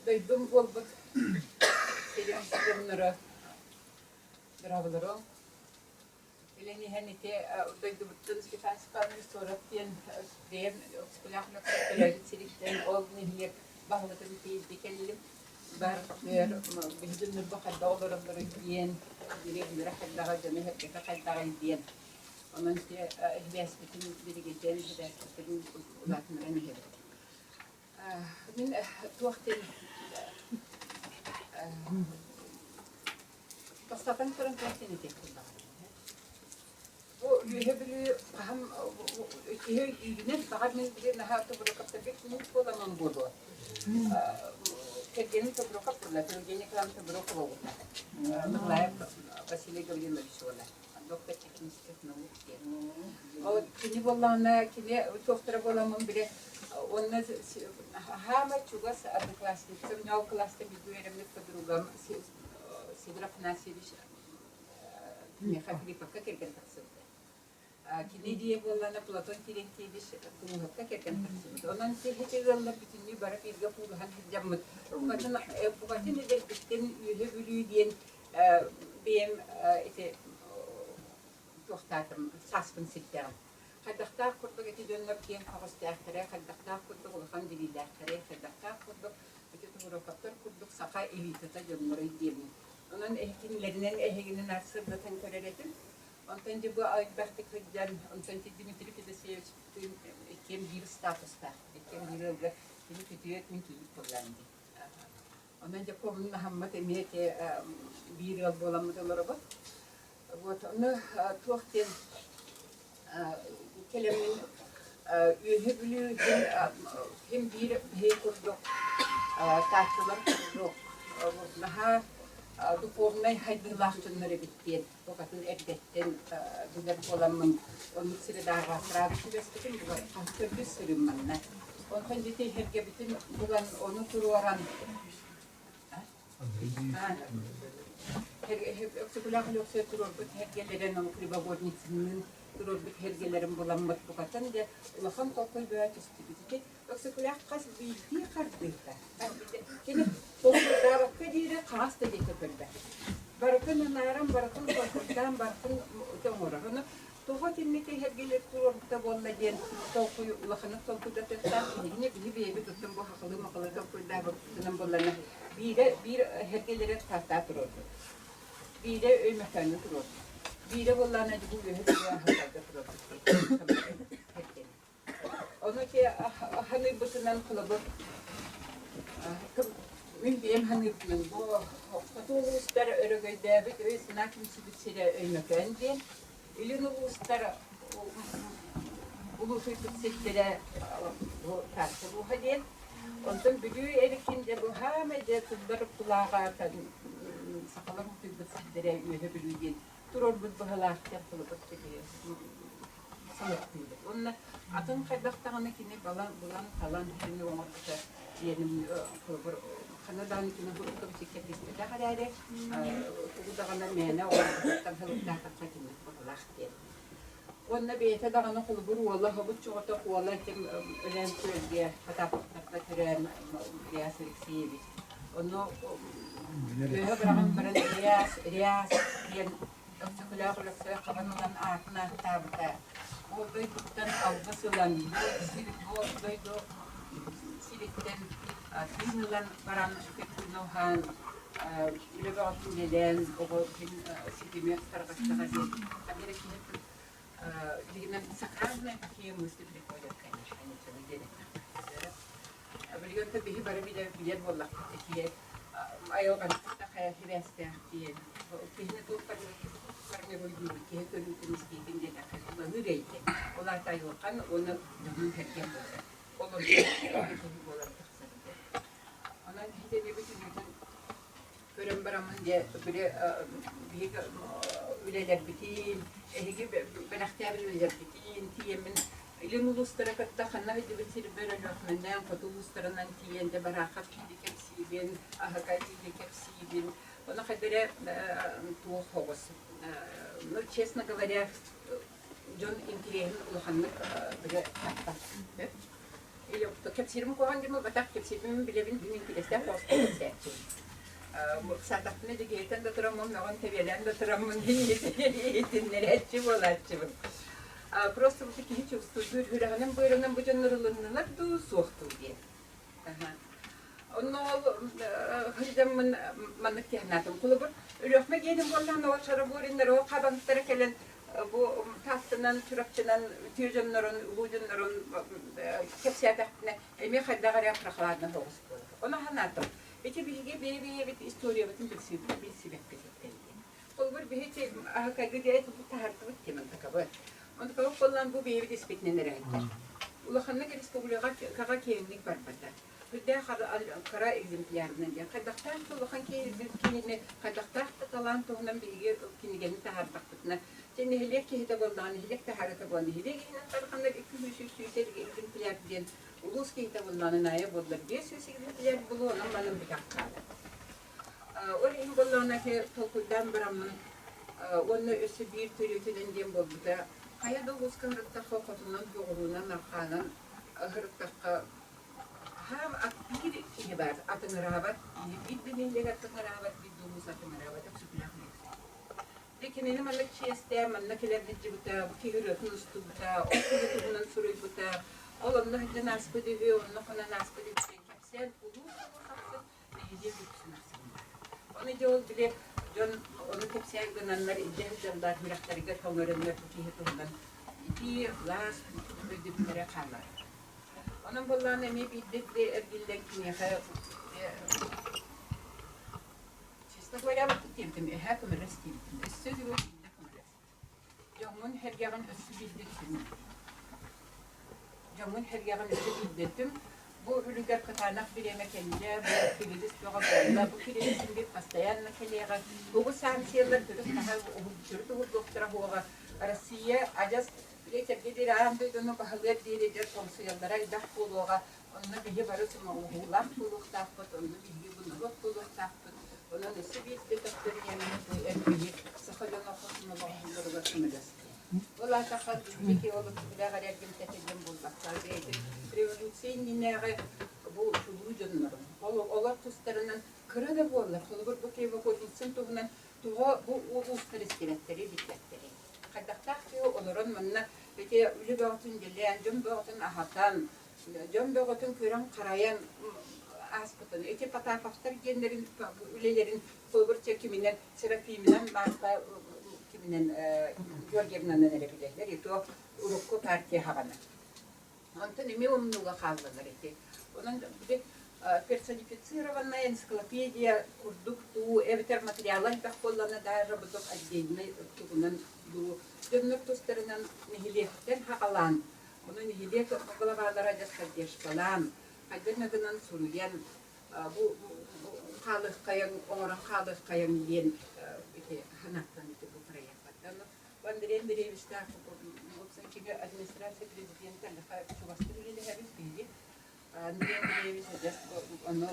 Duydum oldu. Selam sıkımları. Bravoları. Eleni henite duydu buttun ki fansipanı sonra diyen psikolojik psikolojik ol nihiyet bahçede bir diyelim. Bar bizim nübah dağlarları diyen bir rahat daha cemiyet bir rahat daha diyen. Onun ki ihtiyaç bütün bir geceden bir bütün ulatmalarını hep. من وقت بسطة فرن توقتين تكون ويهبلي هم هي يجنن بعد من بدي نهار تبرك بتبيك من كل من بودو كجنن تبرك ولا تجنن كلام تبرك ولا نغلب بس اللي قبل ما بيشوله دكتور تكنيس تكنو أو كني والله أنا كني توفتر والله من بره onun hama çugas adı klasik, sevnal klasik bir dönemde kadrogam sigraf nasibiş mehafili pakka kerken taksıldı. Kini diye bollana Platon tirentibiş kunu hakka kerken taksıldı. Onun tehlikeli yollar bütünlüğü bara bir yapılan hicammet. Bugün de bitten yühebülü diyen benim ite tohtatım saspın sikterim. خدختها كردو جتي دون كين خمس تأخيرة خدختها كردو والخان دليل تأخيرة خدختها كردو بتتمرو كتر كردو سقى إلي تتجمع مريدين ونن إهكين لدنن إهكين ناسب بتن كررتن أنتن جبوا أي بحثك رجال أنتن تدي متري في دسيج كم بير ستاتوس تاع كم بير ولا تدي كتير من كل كلاندي أنن جبوا من محمد ميت بير ولا مدلربا وتأنه توختين kelimin yühüblü hem bir kurduk tartılar kurduk daha dupovnay haydırlaştırları bitti tokatın erdetten güzel olanın onun sırada daha sıradaki besledim bu hafta bir sürüm manna onun ciddi herge bütün bulan onu kuruaran psikolojik yoksa kurur bu hergelerin onu kriba bornitsinin durur bir hergelerin bulanmak bu kadar da ulakam kalkıyor böyle çizgi yoksa kulak kas bildiği kardıysa şimdi toplumda bakı diye kas da geçiyor barakın naram barakın korkudan barakın tomora onu tohut inneki hergeler durur da bolla diyen kalkıyor ulakını kalkıyor da testten yine bir tuttum bu haklı makalı kalkıyor da bakının bollana bir hergelere tahta durur bir de ölmekten durur bir de vallahi ne bu hep ya hatta durur onu ki hani bütünden kılıbı min diyem hani bu katoluklar örgüde bir öğretmen kimse bir şey ölmekten diye ilin uluslar ulu sektörde bu tartı bu hadiye ondan büyüğü erikinde bu hamede tuzları kulağa sakalar mutluluk sizlere üyebildiğin turor bu bahalar yapılıp çıkıyor sanatıydı. Onun atın kaydaktanı kine bulan kalan şimdi olmakta yenim kurur kanadan kine bu bir şirket istedi. Herhalde bu da bana mene o da halıkta takatını bahalar diye. Onun beyte dağını kulubur vallahi bu çoğata vallahi kim ölen söylediği hatta takatırın riyaselik siyebi. Onu böyle bırakın bana riyas diyen psikolojik kabanından aklına tabi bu duyduktan avgasılan bu duydu silikten tinnilen baran fikirnohan ile bakımından o sidimi tarafından haberi ki dignan sakralne ki müstakil koyacak yani söyledi. Biliyorum tabii bilir vallahi ki ayo kan kaya hibeste diye kihne tu parme royu ki tu miski binde da kan nureyte ola tayo kan onu dün herkes onu ona hide bir bütün körüm baramın diye böyle bir üleler bitin gibi ben ihtiyacım üleler bitin tiyemin İlin uluslara katta kanna hidi bitir böyle lokmenden kutu uluslarından tiyende barakat hidi kepsibin ahakay hidi kepsibin ona kadar tuğ hovuz. Ну, честно говоря, Джон интересен улаханlık böyle hatta. Или Kepsirim kohan gibi batak kepsirimin bilevin dünün kileste postayı serçim. Satakne de geyten de tramon nagon tevelen de tramon yetinleri etçi bolatçım. Просто вот такие чувства, hürahanın buyurunun bu canlarılınlar da soğuktu diye. Onu hıcamın manık tihanatım kulubur. Ülüğme gelin bollan o şaraburinler o kabanlıklara gelen bu tahtınan, çırapçınan, tüyücünlerin, uğucunların kepsiyatahına emeği haddağar yapraklarına doğrusu olur. Onu hanatım. Ece bilgi bir istoriya batın bir sebep getirdi. Kulubur bir hiç ahaka gidiyet bu tahartı bitti mantıkabı. Onu kalıp bollan bu bir ispetlenir hatta. Ulaqanna ki respublika kağa keyinlik barbatta. Hüdde kara egzemplarından diye. Kaydaqtar ulaqan keyinlik kaydaqtar talan toğundan bilgi kinigeni tahartaqtına. Seni helek kehide boldan helek taharata boldan helek tarixanda 200 egzemplar diyen ulus kehide boldan naya bollar 500 egzemplar bulu onun manın bir hakkı. Orayın bollarına ki tolkudan biramın onu ösü bir türütüden diyen boldu da hayada ulus kahırıqta xoqotundan doğruğundan narqanan hırıqtaqqa ham akbir kini var atın rahat bir dinle atın rahat bir domuz atın rahat süpürüyor. Lekin ini manlık çeste manlık ilerleyici buta kihürütün üstü buta okuduğundan soruyu buta oğlum ne nasip ediyor onu kana nasip ediyor sen ulus olursa neydi bütün onu diyor bile John onu tepsiye gönenler iddialar hürakları götürürler kihitundan iki las ödüplere kallar. Onun bollarına emi biddetli ergilden kiniye çista böyle bakıyorum hakkım restim sözü bu Jomun her yarın üstü bildettim. Jomun her yarın üstü bildettim. Bu ülüger katanak bir yemek elince bu filizis doğabında bu filizin bir pastayanla keliyere bu sansiyerler türüs daha türüs doktora huğa Rusya acas Lekirgedir ağamda dönü bahalıya diyeceğiz konusuyallara idah buluğa onunla bihi barısın oğulak buluk tapıt onunla bihi bunuruk buluk tapıt onun üstü bir detoktor yemeği erbiyi sıkılan okusunu bağımlıları kımıdız. Ola takat ki olup bile garip temtetem bulmaklar deydi. Revolüsiyon dinleri bu çuluğunların olar tustlarının kırada bollar. Olur bu ki bu kodinsin tuğunan tuğa bu uluslar iskeletleri dikletleri. Kaydaktak ki olurun manna peki ölü bağıtın gelen cüm bağıtın ahatan cüm bağıtın kören karayan aspıtın eti patafaktar genlerin ülelerin kulbur çekiminden serafiminden başka kiminin Georgiev'den önerebilirler. Ito Urukku Partiye havana. Ondan emi umnuğa kaldılar eti. Onun bir персонифицированная энциклопедия курдук ту эвтер материалlar да коллана да работок отдельно тугунан ду дөннөк тустарынан нихилектен хакалан. Onu nihilek glavalara jaskardeş falan. Adernagынан суруян bu kalık kayan oran kalık kayan diyen iki hanaktan bu proyektten. Banderen derevişte bu sanki administrasyon prezidenti de Çuvaştırı'yla her bir Andrea Davis just onu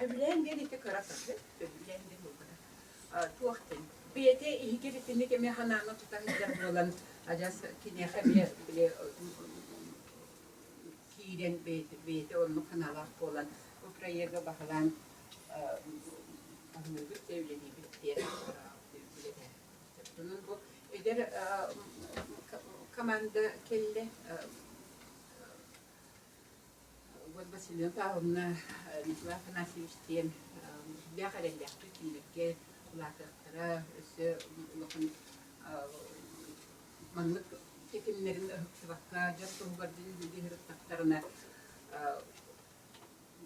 öbülen geliti karakterli öbülen de bu kadar tuğaktın biyete ihgiritini kemi hanana tutan olan ajas kine habiye bile kiren biyete onu kanala olan bu projeye bakılan anlık devleti bitti bunun bu eder komanda kelle Василий Павловна Николай Афанасьевичтен бяхареллахты кинлекке улакыктыра өсө улакын манлык текимлерин ыктыбакка жактуугардын дихиртактарына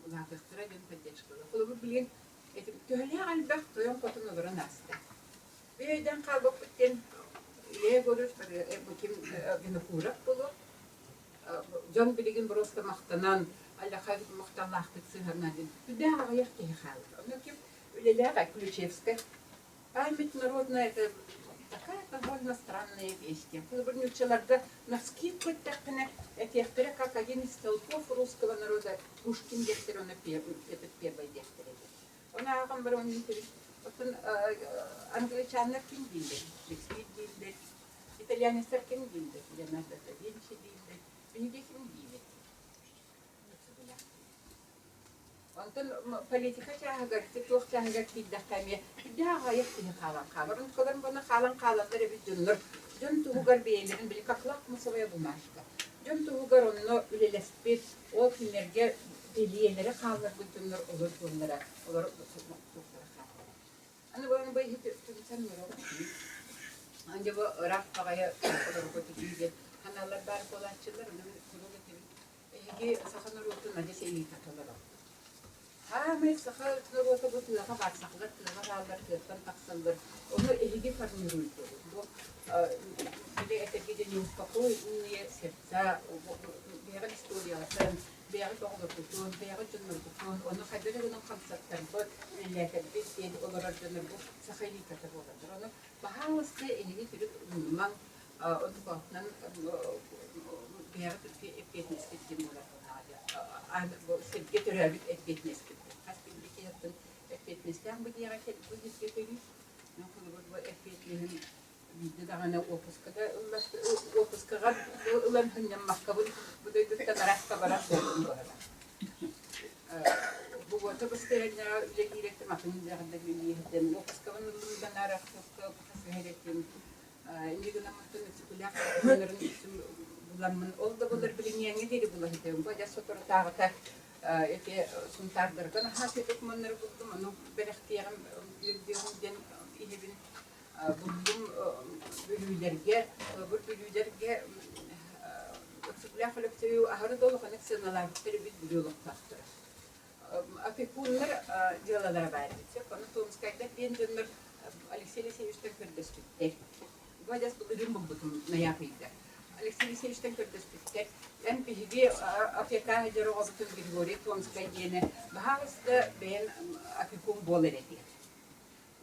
улакыктыра жөн поддержкала. Кулубу билген төхөле албак тоyon котун олорун асты. Бүйөйдөн калбык биттен ие көрүш бу ким гинокурак болуп жон билген просто мактанан Alla har muhtarlaqtık sığırnadın. Düdəğə yaxtı xalq. Onu ki, ülələğə Ключевская. Память народная, это такая довольно странная вещь. В нючаларда на скидку такая, эти авторы, как один из столпов русского народа, Пушкин дехтер, он этот первый дехтер. Он агамбарон интерес. Вот он англичанlar kim değildi? Shakespeare değildi. İtalyanistler kim değildi? Leonardo da Vinci değildi. bir geçim gibi. Ondan politika çağırır, tıklık çağırır kilde kamiye. Daha gayet iyi kalan kalır. Onun kadar bana kalan kalanları bir dönür. Dön tuğgar beylerin bir kaklak masaya bu maçta. Dön tuğgar onu ülelespet, o filmlerge beliyelere kalır bu dönür olur bunlara. Olur tutmak tuğlara kalır. Hani bu bayı sen yorulur. Ancak bu raf pagaya olur bu değil. Hanalar bar kolançılar onu kurulu gibi. Ege sahanlar otun acı şeyi takılır. Mes sakal tulogo bu tulaga baksaklar tulaga allar kırtan taksallar onu ehigi farmırul bu bir etekide news kapoy niye sepsa bir historialar bir doğru tutun bir cümle tutun onu kadere onun konseptler bu millete bir şey olarak cümle bu sakaylı kategoriler onu bahalısı ehigi türü man onu baknan bir etkileşim etkileşimler bu getiriyor bir etkileşim Haspillikten etkileşimden bu diğer bu hissettiğimiz bu etkileşimin bir de hani opuskada ulan hınnem makabul bu da tanarak kabarak bu bu otobüste ya ilgili makine üzerinde bir yedim opuskavanın bundan ara çok hasretim indi günah mahtum çıkacak bunların bulanman oldu bunlar bilinmeyen ne dedi bunlar hiç bu ya sotorta ete suntarlardan hafif ekmanları buldum onu beraktiyem bildiğimden ihibin buldum bölülerge bu bölülerge sıkla kolektiyo ahırı dolu koneksiyonlar bir bölülük taktır. Apekunlar diyorlar bari. Konu Tomskay'da ben dönür Alexey Alexeyevич'ten kırdeştikler. Bu adas bugün buldum ne yapayım. Alexey Alexeyevич'ten kırdeştikler. Ben bir APK hacıra olsun bir göre Tomskay'da bahasta ben apekun bolar ediyor.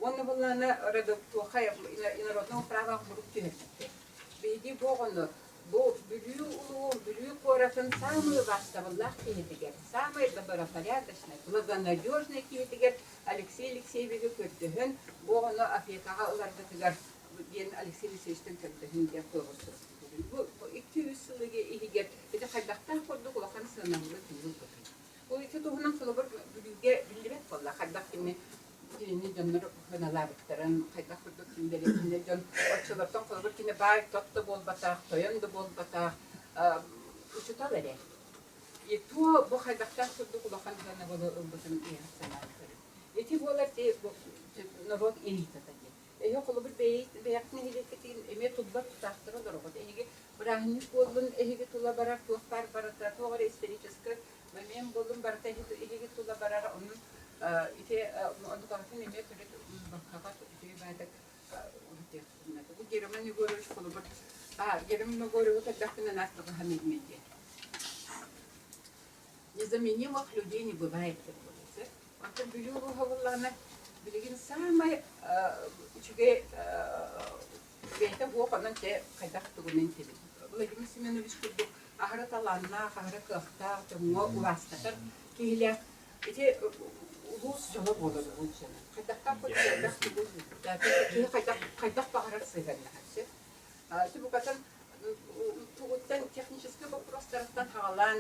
Onu bunlarla arada tuhaya inarodno prava grup tühekti. Bir bu onu bu büyük korafın самый vastavullah kiyetiger. Самый добропорядочный, благонадежный kiyetiger. Alexey Alexeyevич'e kötühün. Bu onu Afrika'ya ularda tıgar. Ben Alexey Alexeyevич'ten kötühün diye koymuştur. Bu 200 yılı ihiger. Bir de kaydaktan kurduk olakan sınavlı tüyül kötü. Bu iki tohunan kılıbır bildirek valla. Kaydak kimi Yine canlar hanalar bıktaran, kaydak kurduk kimleri, yine can açılardan kılıbır yine bay tatlı bol batak, toyan da bol batak, uçuta vere. Tu bu kaydaktan kurduk ulakan sana bunu ılbıtın iyi sanatları. Eti bu olar ki narod elita tabi. Yok kılıbır beyat ne hileketin eme tutbar tutaktırı doğru. Ege bırakmış bolun ege tula barak tuhbar barata doğru istericiske. Ben bolun barata ege tula barak onun ite onu kahvenin eme türlü bakakat ite baydak bu Germany görüş kılıbır. Germany görüş takdakına nasıl hamilmedi. Незаменимых людей не бывает, как говорится. Он там бюлю говорила, билигин самая чуге бейте bu kanan te kaydak tugunen te. Vladimir Semyonovich kurdu ahara talanna ahara kahta tumu uvastatar kihle ite ulus jola bolur ulçana. Kaydakta kurdu kaydak tugu. Yani kaydak bağırar sığınlar. Bu kadar tuğuttan технический вопрос taraftan havalan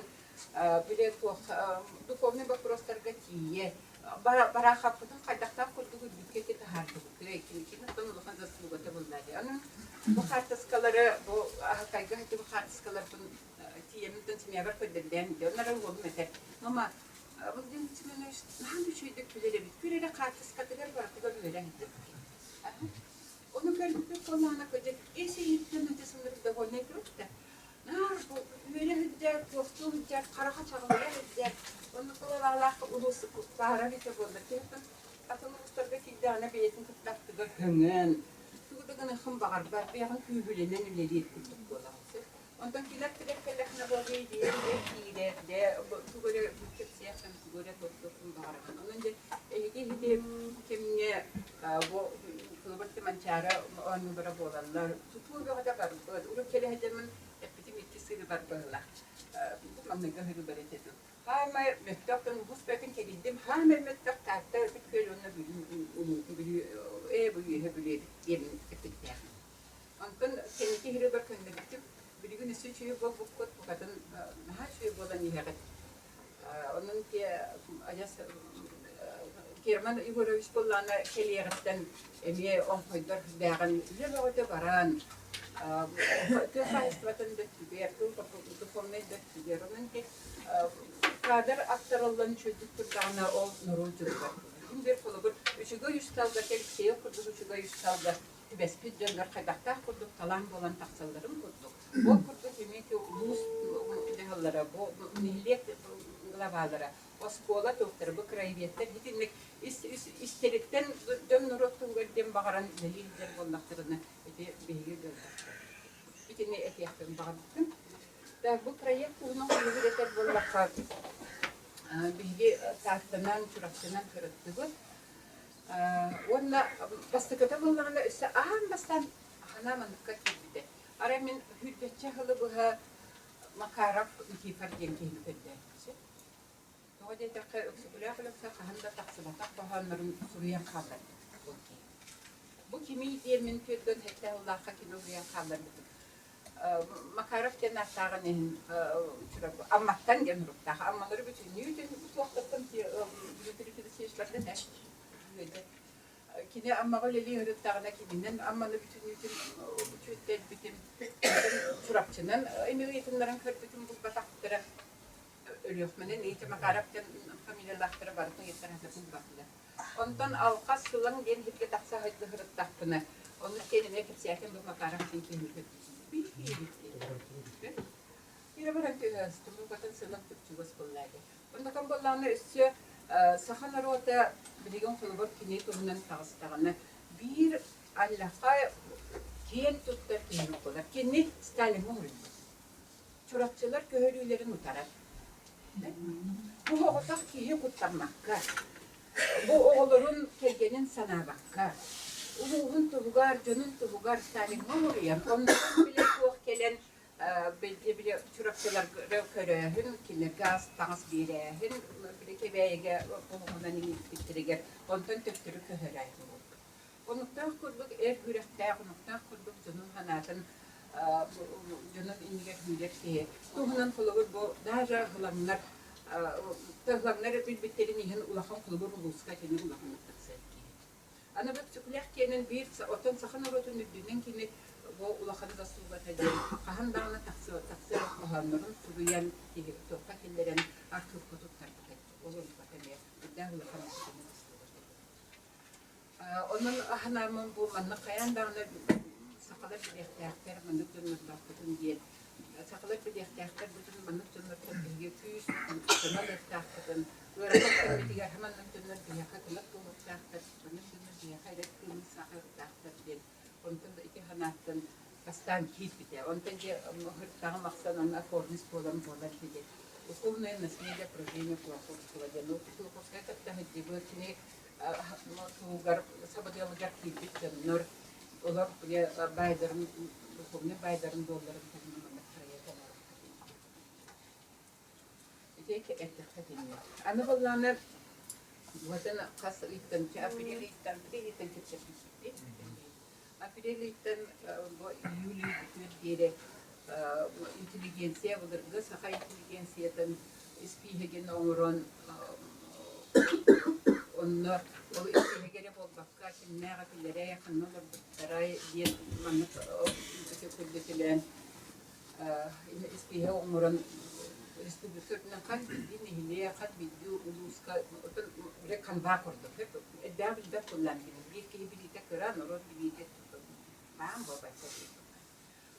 билет духовный вопрос торгатие бараха потом кайдактан курдугу бикете тахарды кирекин тон улхан заслуга табылнады анын бу картаскалары бу кайга хати бу картаскалар бу тиемден тимябар көдден дөнөр болду мете мама бу дин тимене наханды чөйдүк билере бит күреле картаскатыгар бар кудар берен onu gördük kolana koyacak esi yittiğinde sınırı da ne grupta bu böyle hüccet, dostluğu hüccet, karaha çağılıyor hüccet. Onu kollarla ulusu kutlara hüccet oldu. Kesin atını ustarda kildana beyetin kutlaktı hüngün. Tuğdağını hım bağır, bir yakın kühülenen üleliyet kuttuk kolansı. Ondan kiler kelekne boğayı diye, de tuğböyle bütçet siyahsan tuğböyle toplusun bağırın. Onun için hidi kimine bu kılıbırtı mançara onu bırak olanlar. Tutuğu bir kadar var. Ulu kelehecemin sırrı var böyle. Bu mamlıkta hırı böyle dedi. Hama mektaptan husbekin kedim. Hama mektap tahta bir köy ona bir bu böyle yemin ettik. Ondan seninki hırı bakın dedim. bir gün üstü çüyü bu kut bu kadın her şey bolan yiğet. Onun ki ayas Kerman Igorovich bollana keliyetten emiye on koydur dağın lebe baran. Tüh hayatın da tüber, tüh formet da tüber. Onun ki kadar aktarılan çocuk kurduğuna o nurulculuğu. Bir kolu bir üçüge yüztalda kelkiye kurduk, üçüge yüztalda tübespit dönger kaydakta kurduk, talan bolan taksallarım kurduk. Bu kurduk emiye ki ulus dehallara, bu nihiliyet glavalara, o skola tohtarı, bu krayiyetten hitinlik istelikten dön nurotun gölden bağıran delildir bolnaklarını behiye gördük. Bitini etiyaktan bağırdık. Bu proyekt bunun bir yeter bolnaklar. Behiye tahtanan, çuraktanan kırıttığı. Onda bastıkata bolnağına üstü ağın bastan hana dikkat gitti. Aramin hüddetçe halı buha makarap ikifar genkehini pedderisi. Doğru da usulüye kalırsa kahanda taksıbatak bahanların suriyen kalır. Bu kimi diyemin tüydün hekte Allah'a kimi suriyen kalır. Makarap cennettağın ehin ammaktan genrukta. Ammaları bütün nüydün bu sohbetten ki yüzürükü de seçlerden ne? Kine amma öyle yürüttağına kiminden ammanı bütün yüzün tüyden bütün çurapçının emniyetinlerin kır bütün bu bataklara ölüyor. Menen eğitim makarapten familyalarlara barıtın yeterhasasın bakılar. Ondan alqas sulan gen hitke taksa haydı hırıttaqpını. Onu kendine kipsiyaten bu makarapten kemürgüt. Yine bir antiyastum, bu bakın sılın Türkçügüz kollaydı. Onda kan bollağına üstü sahanları orta bilgen kulubur kine turundan tağıstağına bir Allah'a kiyen tuttar kiyen okular. Kenne Stalin muhurdu. Çorapçılar köhörülerin utarar. Bu oğuldak kiye kutlanmakka. Bu oğulların kelgenin sana bakka. Uluğun tuğgar, canın tuğgar Stalin muhuruyam. Ondan bile tuğuk gelen bile çorapçılar köröhün, kiler gaz, tağız birehün, bile kebeyge oğulundan inip bitiriger. Ondan töktürü köhöraydı. Onuktan kurduk, hürekte, onuktan kurduk canın hanatın, canın iniger hüler şeye. Tuğunan kulubur bu, daha hılanlar, tığlanlar bilbitlerin ihin ulağın kulubur uluska kendi ulağın utaksaydı. Ana bu tüklek bir otan sakın orotun üddüğünden kini bu ulağını da suğbat edin. Kahan dağına taksir ohanların suğuyan tohta killerin artık kutup tarpık etti. Olur bakın ya, üdden ulağın utaksaydı. Onun ahanamın bu manna kayan dağına sakalar bir ihtiyaklar manık dönür bakıdın diye. Sakalar bir ihtiyaklar bütün manık dönür bakıdın. Küyüs dönür ihtiyakladın. Öğrenmek bildiğer hemen dönür bir yakakılık dönür ihtiyaklar. Dönür hayret kılmış sakar ihtiyaklar diye. Ondan da iki hanattan bastan kit bite. Ondan da hırtağın maksanına kornis bolan bite. Usulüne nasıl problemi kullanılıyor. Notu koskayta da hediye kine tuğgar sabadyalıgar kibit canlar. Olar buraya baydarın usulüne baydarın doların tanımına kriyeten olarak. İdeki ettik dinle. Ana vallahi vatan kasıttan ki afiliyetten geçecek. Afiliyetten bu yuli bir inteligensiya budur. Gasa inteligensiyadan ispihegen omron onlar o ispihegere bol bakka kimnere filere yakınlar taray diye manık ötekuldetilen ispihe omron Respublikasının kat bildiğini hileye kat bildiği uluska bile kan bakırdı. Hep edabı da kullanıyor. Bir kere birlikte kıran olur birlikte tutuyor. Tamam mı baba?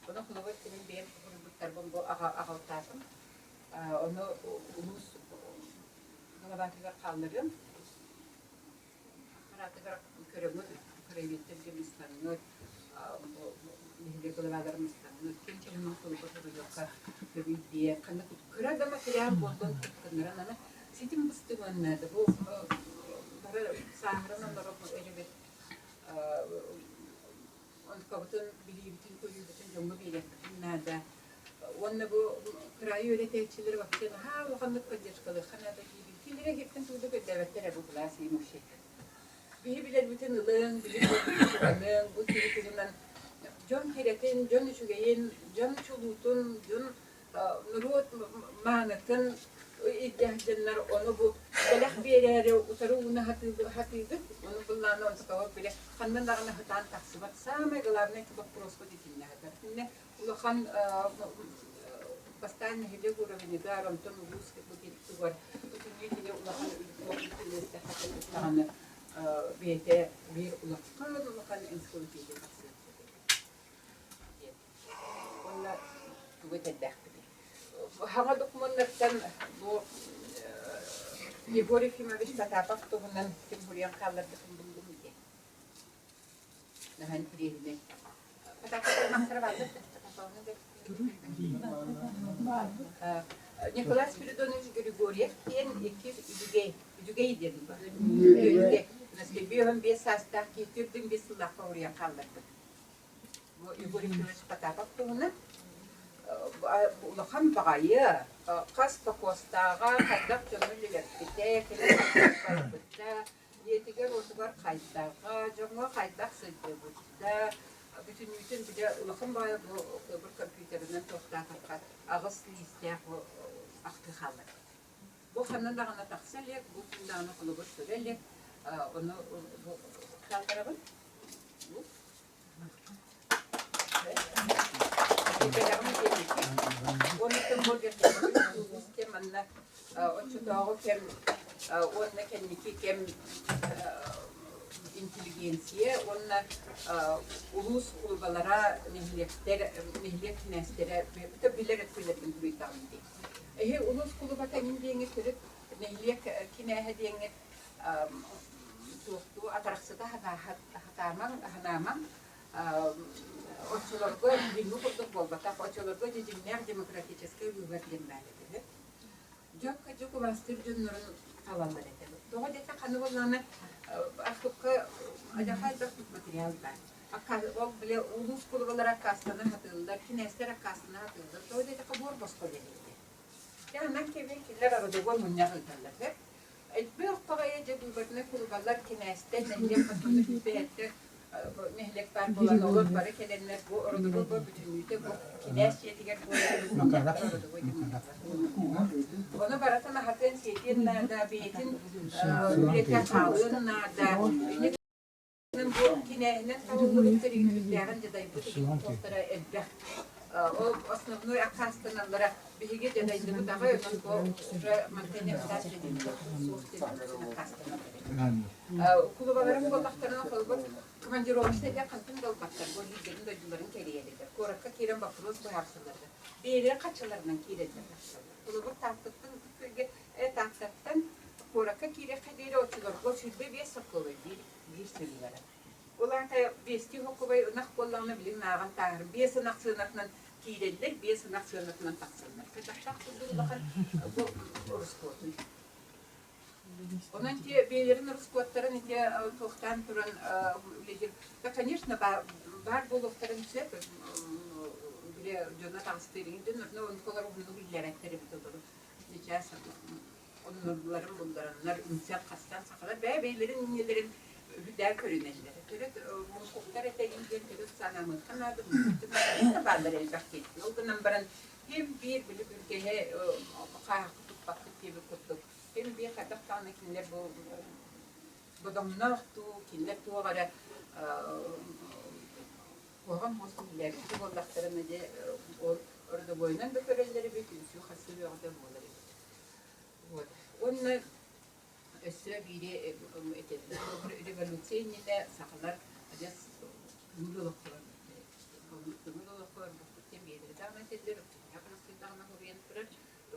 Onu kullanmak için ben bu tarbon bu ağaltasım. Onu ulus galabatıga kaldırıyorum. Karatıga körümü kreviyetler gemistanını nihile galabalarımızdan kimçinin kullanmak yok. Tabii diye kanıt kırada materyal boldan tutkanlar ana sitim bıstığınlarda bu bara sahranın tarafı elbet on kabutun bilibitin koyubitin jongu bilettin nada onda bu kırayı öğreticileri bakın ha o kanıt paylaşkalı kanada gibi kilere gittin tuğdu bedavatlere bu klasi müşek bihi bilet bütün ılığın bilet bu kilitinden John Kiretin, John Şügeyin, John Çulutun, John Nurut Manat'ın iddiaçlar onu bu belak bir yere utarı onu hatıydı. Onu kullandı onu sıkıp bile kandan dağına hatan taksıbat sağma gılarına kibak prosko dikinle hatar. Yine ulakan Постоянно где уровень даром то муз как бы перектуар. Тут не где улахан улахан хатан бете bir ulakkan ulakan enskolojiye baksı. Onlar bu tedbir. Hava dokumanlardan bu Yegori filmi bir tatap tuğundan kim buraya kalırdı kim buldum diye. Nahan kirihine. Patapatı maksara vardı. Nikolay Spiridonovich Grigoriev en iki üdügey dedim. Üdügey. Nasıl bir hem bir sastak getirdim bir sılaqa oraya kaldırdım. Bu Igor Ivanovich Patapov tuğuna ulaqan bağayı qas pakostağa kadaq çömürlüler bite kelebekte yetiger otugar qaytağa jonga qaytaq sözde bütün bir de ulaqan bağayı bu kompüterinden toxtataq ağız listeye bu aktı qalır. Bu xandan dağına taqsalek bu dağına qılıbır sörelek onu kaldırabın. Onu tembol getirdim. Manna o çudağı kem onu kendiki kem inteligensiye onu ulus kulbalara nihliyet nestere ve bilir etkilerin büyük tamamdı. Ulus kulba kendine sürüp nihliyet kine hediye tuğdu ataraksıda hanaman Очолорго билүү курдук болбата, очолорго жижигнер демократический выборден бәледі. Жок бастыр жөннөрүн алалар этеді. Тоғы дете қаны боланы ақтыққа ажақайдық материал бар. Ол біле улус курбалар аккастаны хатылдар, кинестер аккастаны хатылдар. Тоғы дете қабор босқо делейді. Яғынан кебе келер арады бол мұнья қылдарлар. Әйтбе оқтағая жек выборны курбалар кинестер, нәйлер қатыны бәйттер, nehlek var olan olur para kelenler bu orada bu bütünlüğü bu kines yetiger bu onu baratana haten seyiyenlerde beytin üretim sağlığında bu kinenin savunduğu teriklerden de bu tostara edbe o основной akastanalara bihige de de bu dağı bu mantenir das edildi sohbet akastanalara kulübelerin bolaklarına kalıp командировочный де кантын долбаттар бу лидерин дойдуларын келиелидер. Коракка кирен бакырыз буярсыларды. Бейре качыларынан киредер. Улубур тартыптын күккөге тартыптан коракка кире кадере очулар. Бу сүрбе бес соколы дир сөйлері. Оларта бести хокубай нах болланы билин наган тагыр. Бес нах сынакнан киредер, бес нах сынакнан таксындар. Кыташак тузулахан бу орускотун. Onun ki beylerin Ruskotların ki tohtan turan üledir. Da конечно var bolukların hep bile jona tanıştırıydı. Ne onun kadar onu bilerekleri bir doğru. Diyeceğiz. Onların bunlar insan kastan sakalar ve beylerin nelerin hüder körüneleri. Böyle mutluluklar eteğin gelip sanamı kanadı. Tabanlar elbette. O numara'n hem bir ülkeye kahkut bakıp gibi kutluk. Hem bir kadar kinler bu domnaktu kinler tuğara oğam hoşgörüler bu bollaklarına de orada boyundan da körelleri bütün şu hasırı orada boları. Onlar ösre biri etedi. Bu revolüsyonda sakalar adas nuruluklar. Nuruluklar bu temelde devam ettiler. Yapılan dağına oraya turar.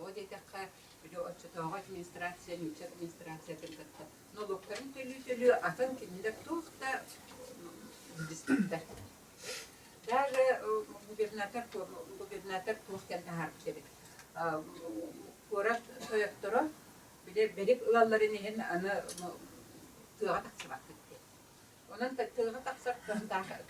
O dedikçe bir o çatağı administrasyon, yüksek administrasyon kırkıttı. Nolokların türlü atan kimler tuhta distrikler. Dar gubernatör tuhken taharp dedik. Korat soyaktora bir de berik ılalların ihin anı tığa taksıvat gitti. Onun tığa taksak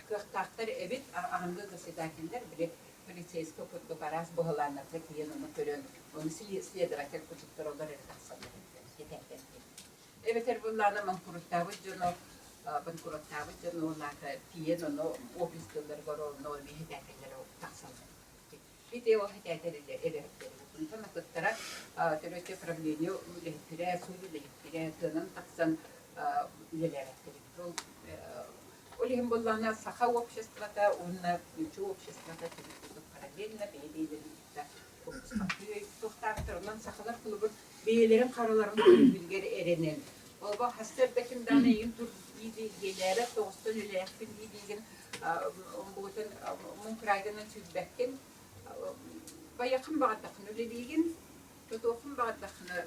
kırktaklar evet ahımda gısidakinler bir de полицейского подготовления с боголанных закиена на период. Он следователь кучуктор олар таksанlar. Evet erbullarına mankuruttağı jono ben kurottağım için onlarda tiyen onu ofisteler gorolunu bir hediyeler taksal. Bir de o hediyeleri edepleri. Bundan akıttıra terörte problemi üretire, suyu üretire, dönem taksan ilerlettirir. Олегом Боллана саха обществата, он ничего обществата через параллельно бейлерinde konuşmak. Tohtarlarından sakalar kulübün beylerin karılarını bilgileri erenen. Olba hasterdeki daneyin tur bilgileri dostun ile yakın bilginin boyutun mümkünlerden tüzbekken bayakın bağdakını öyle bilgin tutokun bağdakını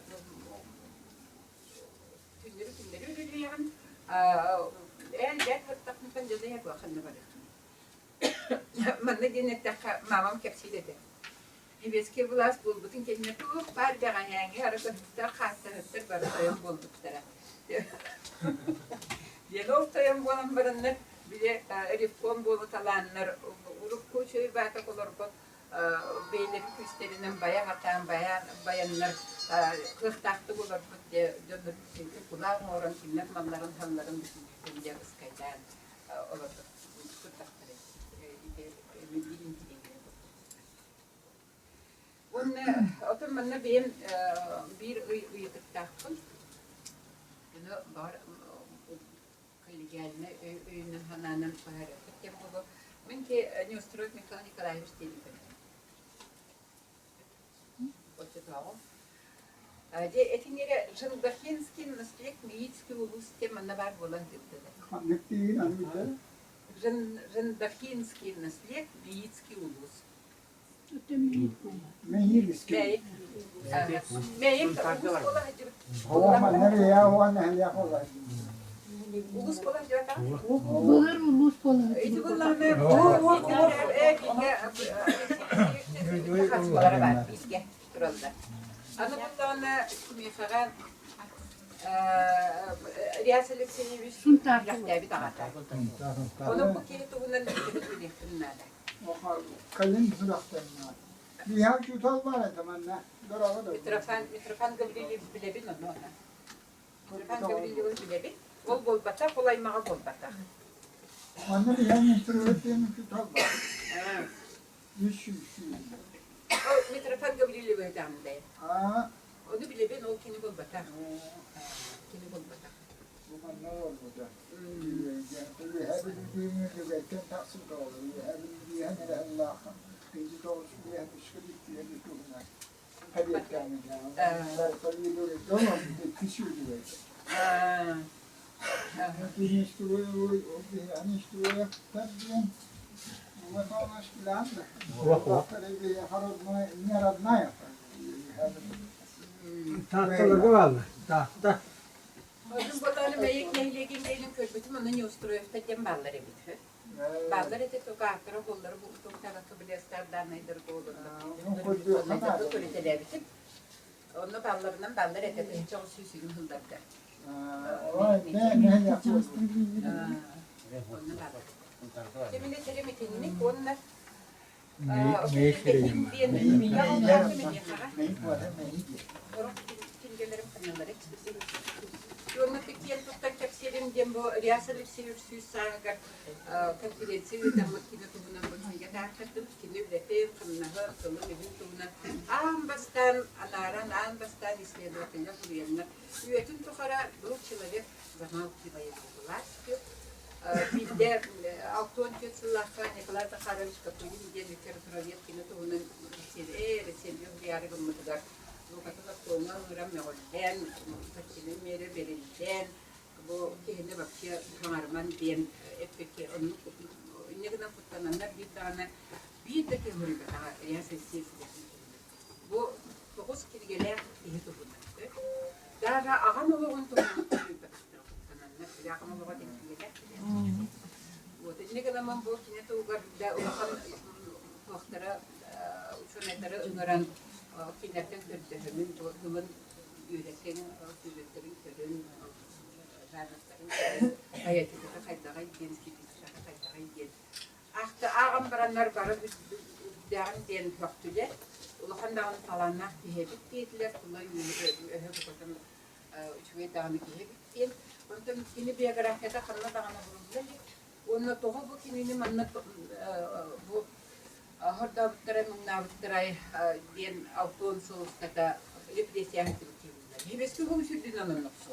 tünleri öyle yani elbet hatta pencerede hep bakın var. Bana dinletti mamam kapsaydı. Eski bulas bulduk kendine çok var bir yani hareketler hastalıklar var sayın bulduk tara. Dialogtayım bulan barınlar bile reform bulutalanlar urup koşuyor belki olur bu beylerin küslerinden bayağı hatan bayanlar kırtaktı olur bu diye döndürüp kulağın oran kimler malların halların düşünce ıskaydan olur kırtaktı. Onun oturmanına benim bir uyuduk taktım. Bunu var gelme öğünün hananın koyarak tuttum bu. Ben ki ne ustroyup mekanikal ayrıştırdım. Почитала. Etинlere Жендахинский наследник Миитский улус темана бар болан dedi. Жендахинский наследник Миитский улус. Mehirski. Meyim ulus kola hacı. Hava nereye ya o anne ya kola. Ulus kola hacı ta. Bulur ulus kola. İti bunlar ne? Kaçmalara var bizge duralda. Ana bundan kumyasagan riyaselik seviyevi Suntar. bir dağıtar. Onun bu kere tuğundan bir nada. Kalın duraklarına. Bir her tutal var zamanla. Doğru da. Mitrofan Gabriel'i bilebil onu ona. Mitrofan Gabriel'i bilebil. Bol bata, kolay mağa bol bata. Anne bir yan instrumentlerini tutal var. Yüz. O Mitrofan Gabriel'i böyle anlayı. Onu bilebil, o kini bol bata. Kini bol bata. Bu ne oldu da? Yani her bir düğünü göbekten taksın doğru. Her bir düğünü de Allah'ın. Bizi doğrusu bir yer müşkülit diye bir durumlar. Hadi yani. Tabii böyle tamam bir kişiydi böyle. Düğün istiyor, yani istiyor. Tabii bu vatandaş bilen de. Tabii bir harodma yaradına yapar. Tahtaları var mı? Tahta. Onun botanı meyik neylegin gelin köşbetim onun yosturuyor. Tadım balları bitir. Balları ete toka aktarı kolları bu toktada kabileslerden nedir bu olur. Ondan da kaliteli bitir. Onun ballarından balları ete çok süsün hıldarda. Ne yapıyor? Onun balları. Şimdi terim etinlik onlar Ne işleyeyim ben? Meyik var, meyik. Fingerlerim kanalları. Yoluna Türkiye tutan kapsiyelim diye bu riyasetlik seviyesi sağlar konferansı ve makine tuğunan bakınca takırdım ki nübrete kanallar kanallar nevin tuğunan ambastan anaran ambastan ismiyede bakınca kuruyanlar üyetin tukara bu çileler zaman kibayı buldular ki bir de altın yıllarda ne kadar da kararış kapıyı diye literatüriyet kine tuğunan reseliyor bir yere bulmadılar. Bu kadar sonra öğrenmeyen, kaçının meri verilden, bu kendi bakıya kamarman diyen epeki onu ne kadar kutlananlar bir tane bir de kemuri kadar riyasetsiyesi bu dokuz kilgeler iyi tutunlar. Daha ağam olan tutunlar kutlananlar, ağam olan kilgeler. Bu ne kadar man bu kine tuğgar da ulan tohtara uçunetara öğren kinlerden türdemin doğduğun yürekten yüreklerin türün zarfların hayatı da kaydağı genç kitap kaydağı genç. Ahta ağam baranlar barı devam diyen vaktüle ulan dağın falanlar diyebit dediler kullar yürekten üçüge dağını giye ondan kini biyografiyada kanına dağına vuruldu. Onunla tohu bu kinini manna bu harda butara mungna butara diyen avton soğukta represiyah ettiğimizde. Hebeski bu sürdüğün anlamlıksı.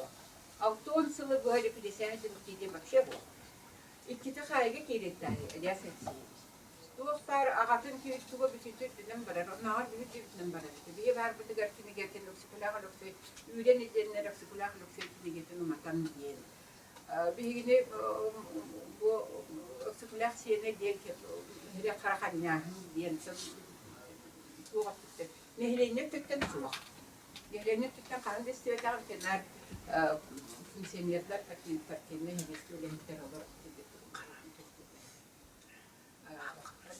Avton sılı bu represiyah ettiğimizde bakşa bu. İkisi kayga kirettari, riyasetsi. Dostlar ağatın ki tuba bütütür dedim barar. Onlar bütütür barar. Bir var bu kadar kini geten oksikulağı lokse, üren edenler oksikulağı lokse kini geten umatan diyen. Bir yine bu oksikulağı siyene diyen ki hele karakanya diyen tuğak tuttu. Nehleyine tütten tuğak. Nehleyine tütten kanı desteğinden kenar kimsemiyetler partilerine hedefli ölenlikler olarak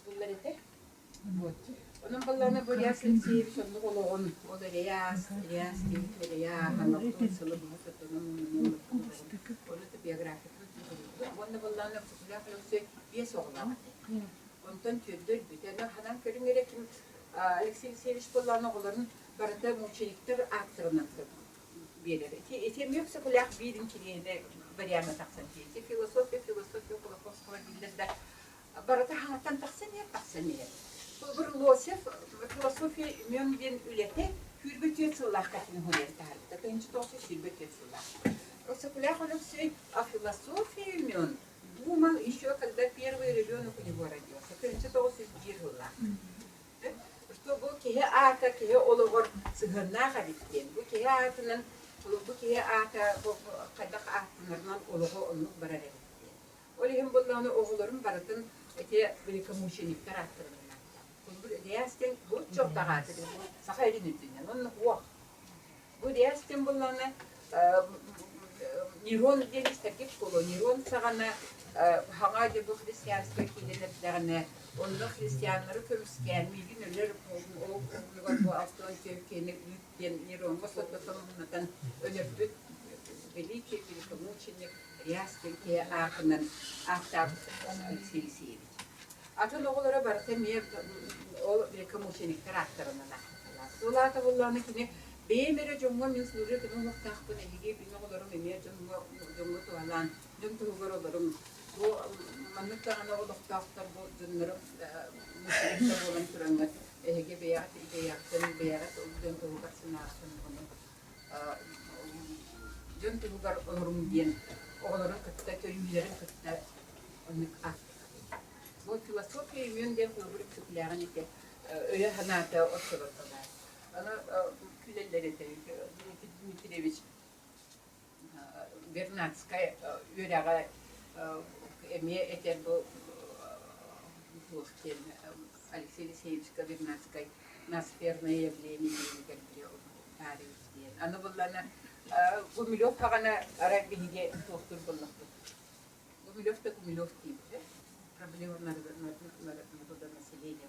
bunlar ete. Onun ballarına böyle yasın bir sonluk olan o da reyas değil ya hanımın sılı bu satının onu da biyografi onun ballarına fotoğraf alırsa bir soğuk. Ondan tüydür bir de hanım körün gerekim Alexey Seviş ballarına olanın barında muçeliktir aktırına verir. Etem yoksa kulak birin kiriyede varyanı taksan diye. Filosofiya kulakoskuva dillerde barada hanatan taksan yer. Bu filosofiya münden ülete hürbet yetsullah katını hüner tarihte. Önce doğrusu hürbet yetsullah. Yoksa kulak olursa filosofiya mün думал еще, когда первый ребенок у него родился. Önce doğrusu bir hüller. Что bu kihe ata kihe olur sığırna kaditten. Bu kihe atının bu kihe ata bu kadak atınlarından oluğu onu barar editten. Olihim bunlarını oğullarım baratın ete birlikte muşenikler attırırlar. Bu diyasten bu çok daha atır. Saha elin üstünden. Onun huak. Bu diyasten bunlarını neyron deniz takip kolu. Neyron sağana hangi bu Hristiyanlık kilenetlerine onda Hristiyanları kömüsken milginler o bu altın Türkiye'nin büyükten neyron masatlatanından önemli veliki bir kamuçinik riyastin ki akının aktar silsili. Atın oğullara barıtem yer o bir kamuçinik karakterine naklar. Dolata bunların ki beğenmere cumma minsuri bunu muhtakbın ehige bin oğullarım emir cumma tuvalan dün tuğularım bu manlıklarına oğulaktaktır bu dünlerim müslümanlar olan türenler ehige beyat dün tuğular sınavsın bunu dün tuğular onurum diyen oğulların kıtta köyülerin kıtta onluk aktar. Bu filosofiya yönden kurulur kütülerini de öyle hanata otururlar. Ana külelleri de Dmitrievich Bernatskaya yüreğe emiye eter bu Luhten Alexey Alexeyevичка Bernatskaya nasferное явление гербрио тарих diyen. Ana bunlarına Gumilov hagana Arabi'ye doktor bulundu. Gumilov da Gumilov değil. Проблема надо населения.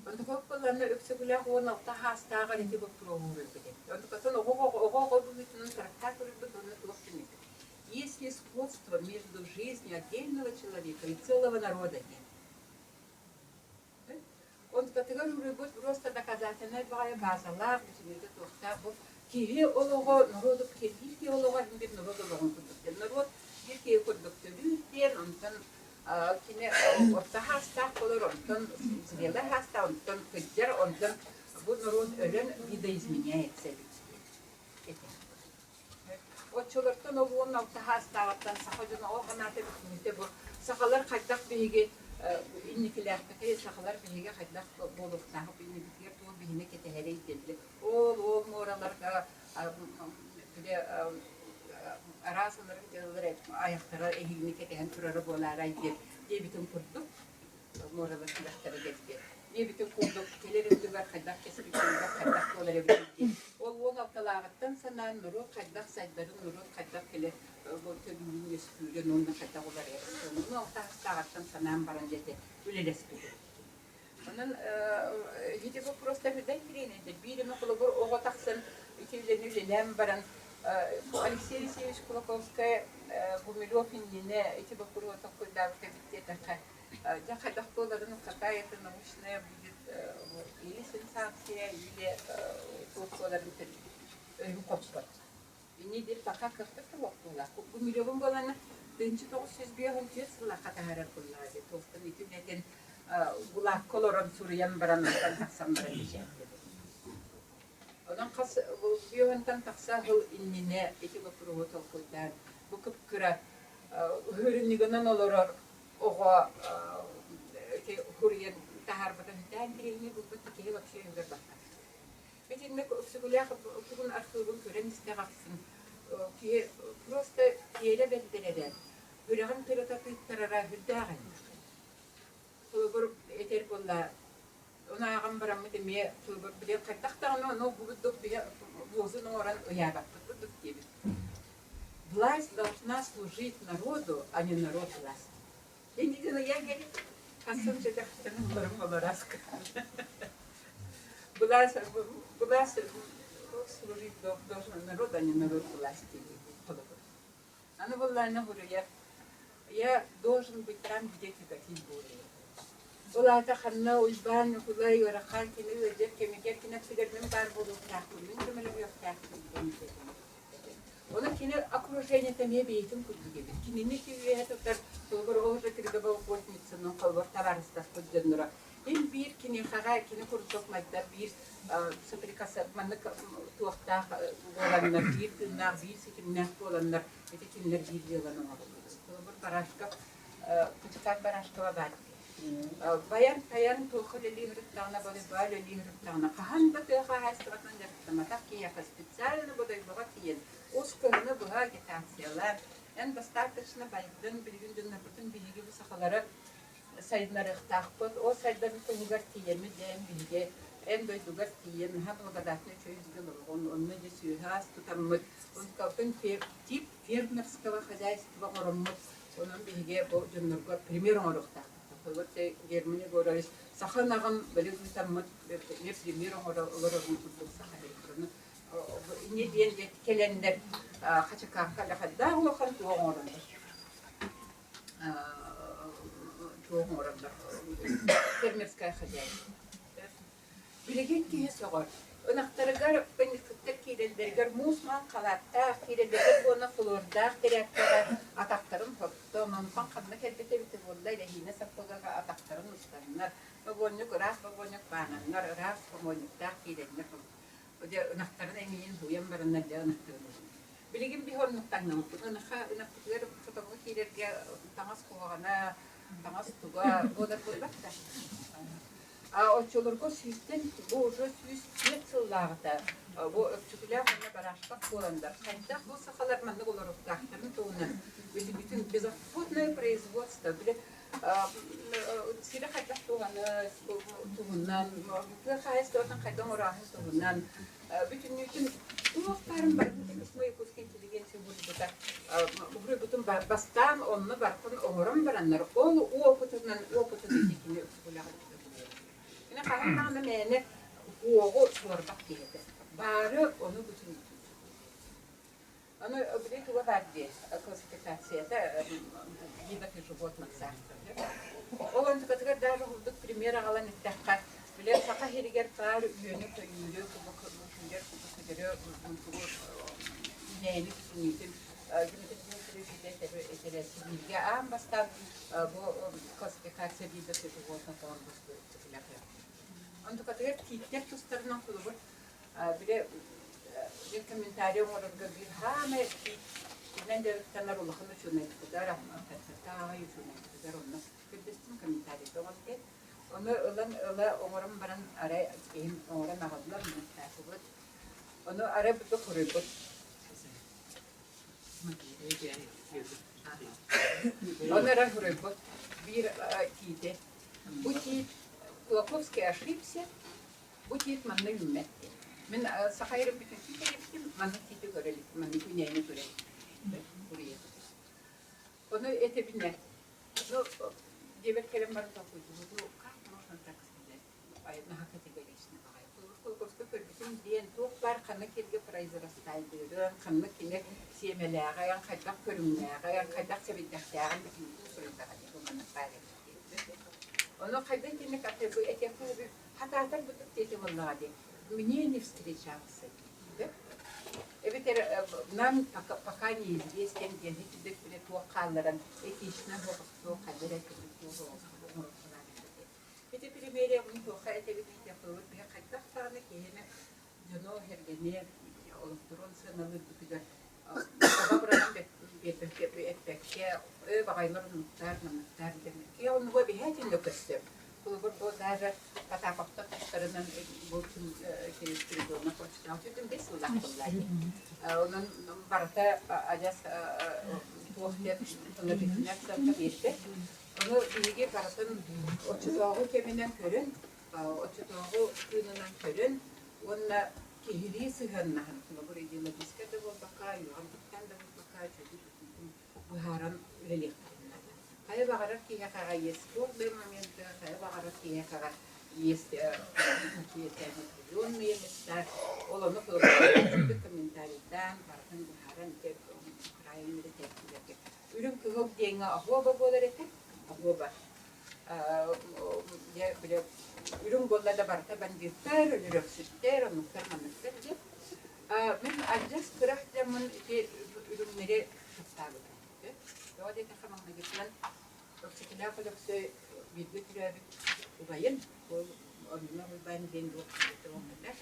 Он такой полно эксекуляр он автохастага не типа проверки. Он такой ого будет на трактатор будет он толстенник. Есть ли сходство между жизнью отдельного человека и целого народа нет? Он категорию будет просто доказательная база, лав, это толстого. Киhe ologo народу киhe ologo bir народу olgun. Народ bir konduktöriyen ondan kine orta hasta olur ondan zirela hasta ondan kıcır ondan bu narod ölen видоизменяется. O çoluktan o bunun orta hasta ondan sakıcın o kanatı bitmedi bu sakalar kaydak bihige innikiler peki sakalar bihige kaydak bolup tahip inni bitir tu bihine keteheri geldi. O moralar bir arasınları diyorlar ayakları ehilini keten turarı bolara gider diye bütün kurduk moralar silahları geldi diye bütün kurduk gelerim duvar kadar kesip kadar dolara bitti o noktalardan sana nuru kadar sayıların nuru kadar kele bu tüm yüzüyle nurla kadar olar ya onun noktalardan sana baran dedi öyle resmi onun hiç bu proseslerden birine bir noktalar o taksın ikililerini lembaran Алексей Алексеевич Кулаковская Гумилёвин не эти бакуры такой да в такая я хотела что-то какая-то научная будет или сенсация или то что-то будет рукопашка nedir taka kırtık da vaktılar. Bu milyonun balana dönüşü 900 bir yıl önce sıla kataharar kulladı. Tostun hükümetin bulak koloran Suriye'nin baranlardan taksam bırakacak. Ondan kas bu yönten taksa hıl innine eti bakuru tolkutlar. Bu kıpkıra hürünlüğünden olur oğa ki huriyen taharbatan tendrini bu tiki bak şey öder bak. Betin ne psikolojik okul arkeolog gören istirahatsın. Ki prosta yere belirler. Hürüyen teratapı tarara hüddagan. Tubur eter kolla ona ağam baramı demeye tubur bile kataktan no bu dok diye bozun oran uyarak tuttuk gibi. Власть должна служить народу, а не народ власти. Я не видела, я говорю, а сам что-то раска. Власть служить должна народу, а не народ власти. Она была, она говорю, я должен быть там, где тебя хоть более. Была та ханна ульбан, куда и рахан, кины, детки, микерки, например, мен бар буду тахту, мен думали, тахту. Ona kine окружение там я бейтим кудугебит. Кинини киве хатар толгоргол жакирде бал кортницын калбар таварыстас кудденра. Ин бир кине хага кине курдок майда бир соприкаса маннык туакта боланнар бир тыннар бир сикиннер боланнар эти кинлер бир деланы толгор барашка кучкат барашка бар. Баян тохоле лигртана боли бали лигртана. Хахан бате хастратан дертама такки я специально бодай богатиен. Оскарını buğa getirsiyorlar. En достаточно baydan bilgin dünler bütün bilgi bu sahalara sayınları takpot. O sayıda bir konugar tiyemi dem bilgi. En doydugar tiyemi ha благодатный çözgün он не сюхас tutamut. Он калтын тип фермерского хозяйства оромут. Onun bilgi bu dünler пример орукта. Вот Германия говорит, саханаган билги тамут не пример орукта сахары. Не ден келендер хачакакка хадда хуахан туоңорундар. Туоңорундар. Фермерская хозяйство. Билеген кие согор. Онактарыгар бенефиттер кирелдергер мусман калатта кирелдер бона флорда теряктара атактарын фотто манфан кадна келбете бите болда лехине саппага атактарын устаннар. Богонюк рас богонюк бананнар рас богонюк та кирелдер. Оде нахтарын эмиен хуям бараннар да нахтарын. Билеген бихор нуктаннам. Наха нахтыгер фотого кирерге таңас кугана таңас туга бодар болбакта. Очолорго систем bu уже süs yıllarda bu öpçükler bana barışmak olanlar. Kayıtlar bu sahalar manlık olarak tahtını tuğunan. Bütün безотходное производство. Sira kayıtlar tuğunan. Kayıtlardan kayıtlar orahı tuğunan. Bütün tuğukların var. İsmi kusuk inteligensiya burada. Bütün bastan onunla barkın oğuran baranlar. O oputun dikini öpçükler. Yine kahramanı mene oğul sormak diyedi. Bari onu bütün. Onu öbürü tuva verdi. Классификацияда гибких животных сахар. Olan kadar daha hızlı primera alan ihtiyacı. Bile saka heriger kar yönü koyuyor. Bu düşünceler kudurtuyor. Bu neylik sunitin. Bilgi ambastan bu klasifikasya gibkih животных olmuştur. Onda kadar kitler tustlarından kullanır. Bile bir komentarı orada bir hame ben de tanır olağını şunu kadar ta şunu kadar onu bir komentarı da var ki onu umarım baran araya hem ona nağdılar mı tasavvur onu araya bu kuruldu. Onu araya kuruldu bir kite bu kit Лаковский ошибся, будет манна юмметти. Мен сахайры bütün fikirlerim manna kiti görelim, manna günyayını görelim. Buraya. Onu etebilmek. Ну, девять kelime var takudu. Bu как можно так сказать? Ayetna категорично. Лаковский bütün diyen toklar kanı kelge произрастает. Kanı kine semelerge, yan kaydak körümlerge, yan kaydak sebidaklarge bütün sorular. Bunu paylaşıyor. Оно когда тебе как-то эти хата так будут эти волнады. Мне не встречался. Evet, nam pakani izleyken diye hiç de bile tuğ kalların etişine tuğ kallara tuğ bir de primere bunu tuğ kallara bir yapılır bir kadar tane ki yine cano hergene oluşturun sanalı güzel sabah buranın bir etpekçe bağaylar notlar demek ki onu bu bir hacin lokasyon bu даже patapakta kuşlarının bu tüm şeylerine koştan tüm desulah bunlar. Onun barata ajas tuğhtet tanıdıklar tabii işte. Onu bilgi baratın oçuğu keminden körün, oçuğu kıyından körün. Onunla kihiri sıhhanna hanımla buraya yıla biskede bu bakay, yuhamdıktan da bu bakay çocuk buharan öyle. Kaya bakarak ki yakağa yes. Bu bir momentte kaya bakarak ki yakağa yes. Yon miyemizler olanı kılıyor. Bir komentariden barakın buharan tep Ukrayna'da tepkiler. Ürün kıhıp denge ahva babalar ete. Ahva var. Ya böyle ürün bollarda barata ben dikter, ürün sütter, noktar manıktır diye. Ben acıs kırah zaman ürünleri tutarım. Doğada tamamına gitmen. Oksikiler kadar bilgi türevi ubayın. Onunla ben den doktorlar.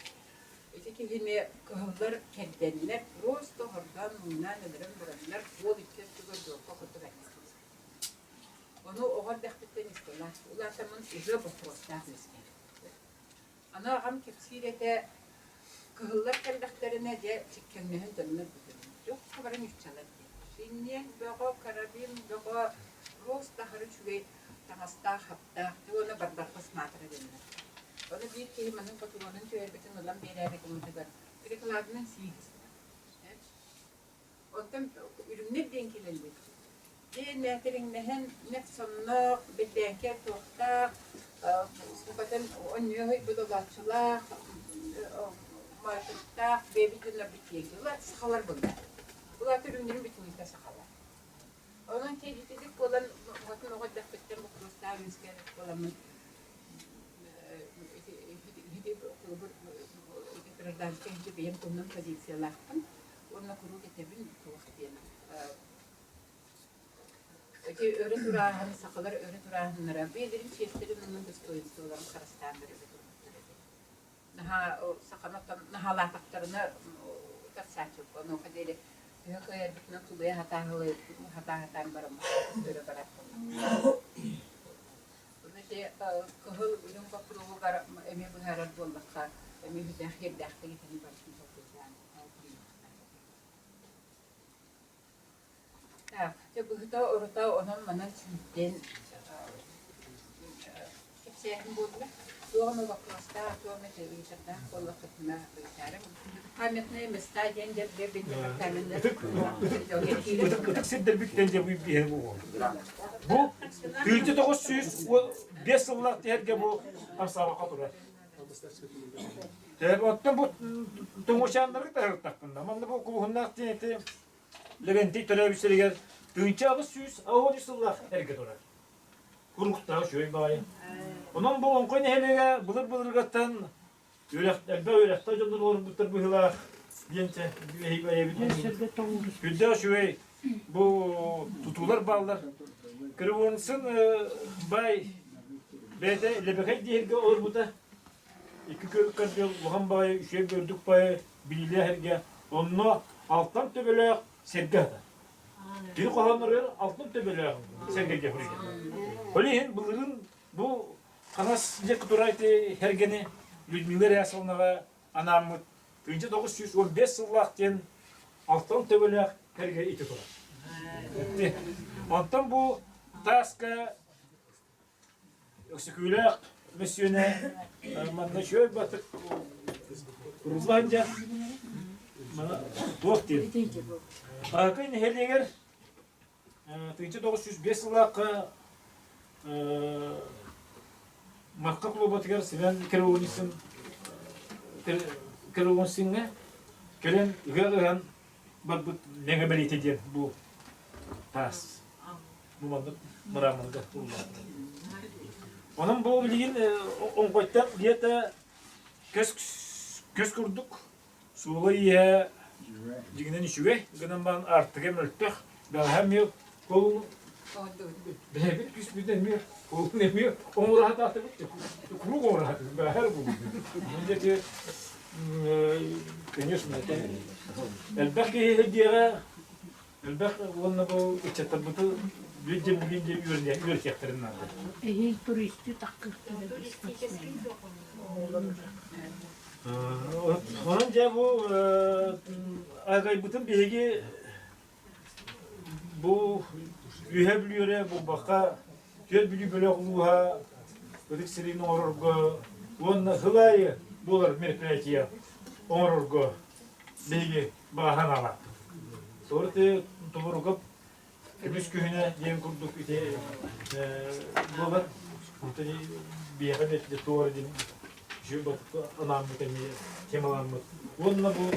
İşte yine kahlar kendiler prosto hordan bunlar neden buranlar bol içer tutuyor fakat da onu o kadar dakikten istiyorlar. Ular tamam iyice bu prosesler mesela. Ana am kepsirete kahlar kendaklarına de çıkkenmehin dönme bu. Yok kabarın iççalar. Şimdi böyle karabim böyle prosto harcı Tamasta hafta, ona bardak pasmatra denir. Onu bir kere manın patronun çöğürbetin olan bir yere komutu var. Kırıklarının sihirsi. Ondan ürünler denkilendi. Bir neterin nehen net sonuna bir denker tohta, sıfatın onyu bu dolaşçılar, marketta, bebitler bitiyorlar, sıkalar bunlar. Bunlar ürünlerin bitiminde sıkalar. Onun tehditlik olan bakın o kadar fıttım bu kuruslar rüzgar olanın birazdan kendi benim konum pozisyalarım onun kuru kitabın tuğhtiyana ki öğreturahan sakalar öğreturahanlara bilirim çeşitlerin onun dostoyevski olan karıştanları naha o sakanatan nahalar taktarına tersaçıp onu kadar ya kayak bitna tulaya hatahalı hatahan barang sudah berakhir. Jadi kahul ujung kapuru gar emi berharap bolakar emi dahir dahir ini barang pekerjaan. Nah, coba kita orang tahu orang mana cintin kesian boleh. Dua mau berkuasa, dua mau jadi cerita, kalau ketemu bicara, kametnya mesti yang jadi bicara kametnya. Ötük sidder bittince bir yer bu. Bu ülke 905 yıllık yerge bu arsava katura. Ottan bu tumuşanları da takında. Manda bu kuhunnak tiyeti Leventi televizyon ülke 900 yıllık yerge durar. Kurukta şöyle bayım. Onun bu onkon hele bulur gatan öyle tajonlar olur butur bu hila diyente heybe güdde şöyle bu tutular bağlar kırvonsın bay bede lebekay diyerge olur bu da iki körükler bu ham bay şey gördük bay bilile herge onunla alttan töbele sergada bir kalanlar alttan töbele sergege buraya Olihin bulurun bu kanas jek durayte hergeni Людмила Рясовнаға анамы 1915 yıllıkken alttan töbelek herge iti turar. Ondan bu taska öksüküyle misyone manna şöyle batık Ruslanca mana tuğuk değil. Akın hergeger 1905 yıllıkken Makka klubotigar silen kerunisin kelen gagan babut nengebelite diye bu tas bu mandık maramandı. Onun bu bilgin on koytan diyete köz kurduk. Sulayı Jiginen işüve, gınan ban artık hem ölttük. Ben hem yok, kolunu bir küs bir demiyor, kolunu demiyor. Onu rahat atıp, kuru onu rahat atıp, ben her bulundum. Önce ki, deniyorsun zaten. Elbette hediye, elbette onunla bu içetabıtı bilce yürüyeceklerin vardı. Hiç turisti takıp istedim. Onunca bu agaybıtın bilgi bu ühebiliyor bu baka göl biliyor böyle oluha ödük sirinin orurgu onun hılayı bular merkezi orurgu bilgi bahan ala. Sonra da tuburgup Kıbrıs köyüne yem kurduk ite bular burada bir yere de doğru değil. Şu batık anam mı temalanmak. Onunla bu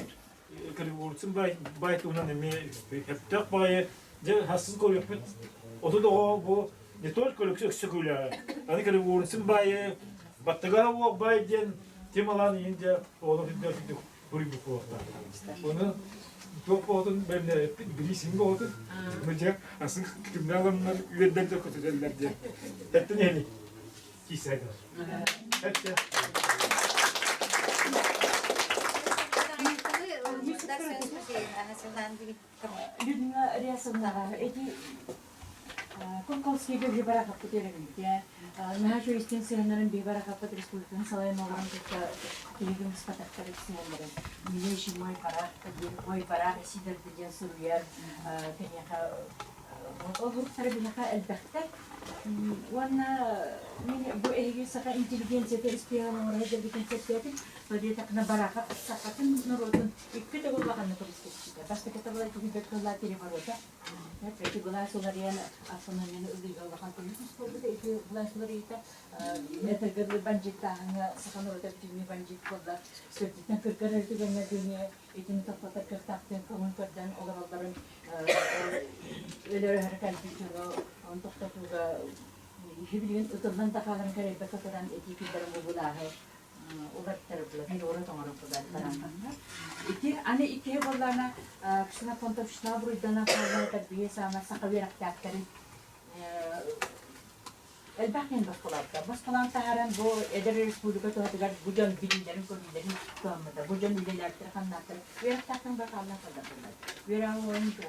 kırıvursun bayt ona ne hep tak bayı de hassız koyup o da o bu ne tol koleksiyon sıkıyla. Hani kırıvursun bayı batıga o bayden temalan ince onu bir burayı bu orta. Onu çok oldu ben de birisinde oldu. Önce aslında kimlerden üyeler de kötüler diye. Hep ne yani? Kisaydı. Hep de. Людмила Рясовна, эти конкурсные бегли барака потеряли. На жюристин сырнарын бей барака под республикан салай малан только телеграм спатактары сынары. Милейший мой пара, мой пара, сидер деген суруяр, конечно, o grupları bilaka elbette. Wana bu ehli saka inteligensiya istiyan oraya da bir konsept yapıp böyle takna baraka sakatın nurotun ikti de bulmakan ne konuştuk. Başka kitaplar gibi beklerler telefonda. Ne peki bunlar sorular yani aslında yani öyle olarak konuşmuş oldu da iki bunlar soruları ise ne tekrar bence daha sakan orada bir mi bence kolla sözlükten kırkar artık ben dünya için topla kırtaktın komutandan olanların öyle hareket ediyor. Untuk juga hiburan utulan takalan kare bakaran etiketan mubulahe urat terbelah ini orang orang pada terangkan. Ikir ane ikir bolana kisah kontak kisah beridana kalau terbiasa masa kawirak teaterin elbette bas kalan taharan bu eder Republika tu hatigar bujan bilinlerin kodilerin tuamada bujan bilinler terkan nater wirak teaterin bakalan pada boleh wirak orang tu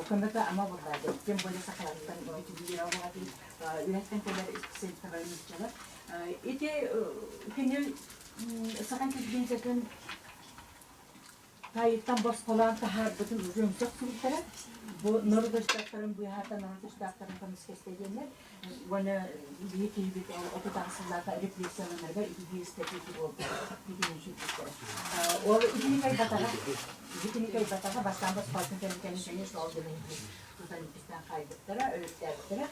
kembali ama berada, jam boleh sekarang kan itu di rawat lagi, lihatkan kepada istri terlalu jalan. Itu kini sekarang kita jelaskan kaitan bos kolam tahap betul ujung sekarang bu Norveç doktorun bu hayata Norveç doktorun kami sekreterler, wana dia kini otu taksirlah refleksiyanlar var, itu dia strategi oldu, itu menjadi. O itu ni kaya batara baştan bas farkın kendini soğuk demeyi tutan bizden kaybettiler, öğrettiler.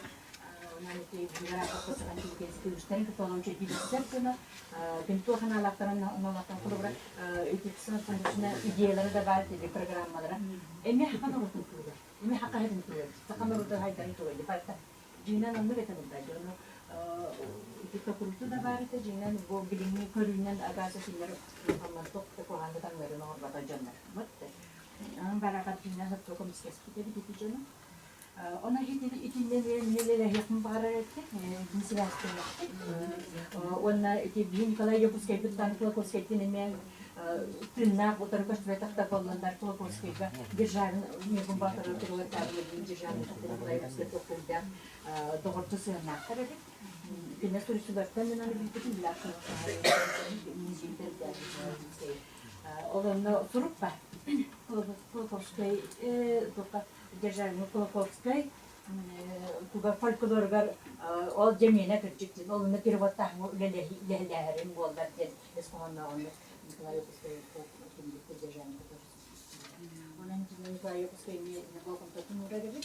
Yani ki bir ara kapatsan ki kendisi gösterin ki falan şey bilirsen bunu bentuk kanallardan kurarak etkisini konusunda ideaları da var dedi programlara. Emi hakan orada kurdu. Emi hakka hedin kurdu. Takam orada haydan kurdu. Fakat jinan onu betanım da onu itu kurdu da var da jinan bu bilimini köründen agasa sinir ama çok da kohandan verin o bata canlar. Matte. Barakat jinan çok komiskes gibi dedi canım. Ona içinden neler yakın para etti, bizi bastırmıştı. Ona bir kalay yapıs kayıp tanıkla koskettiğinin men tırnak o tarafa şöyle takta kullandılar kula kosketga державин мегун батыры туралы табылды державин такой yapıs toplumda doğru sığınaklar edip bir nasıl süreçten ben onu bildim bilakın müziği Olanı sorup var. Kulakovskay, державин Кулаковской, куда фольклоргар ол жемине кирчиктин, ол на переводтах лелерин болдар ден эсконна оны Николаевской кимдикти державин Онан Николаевской не болком тотун урагаби,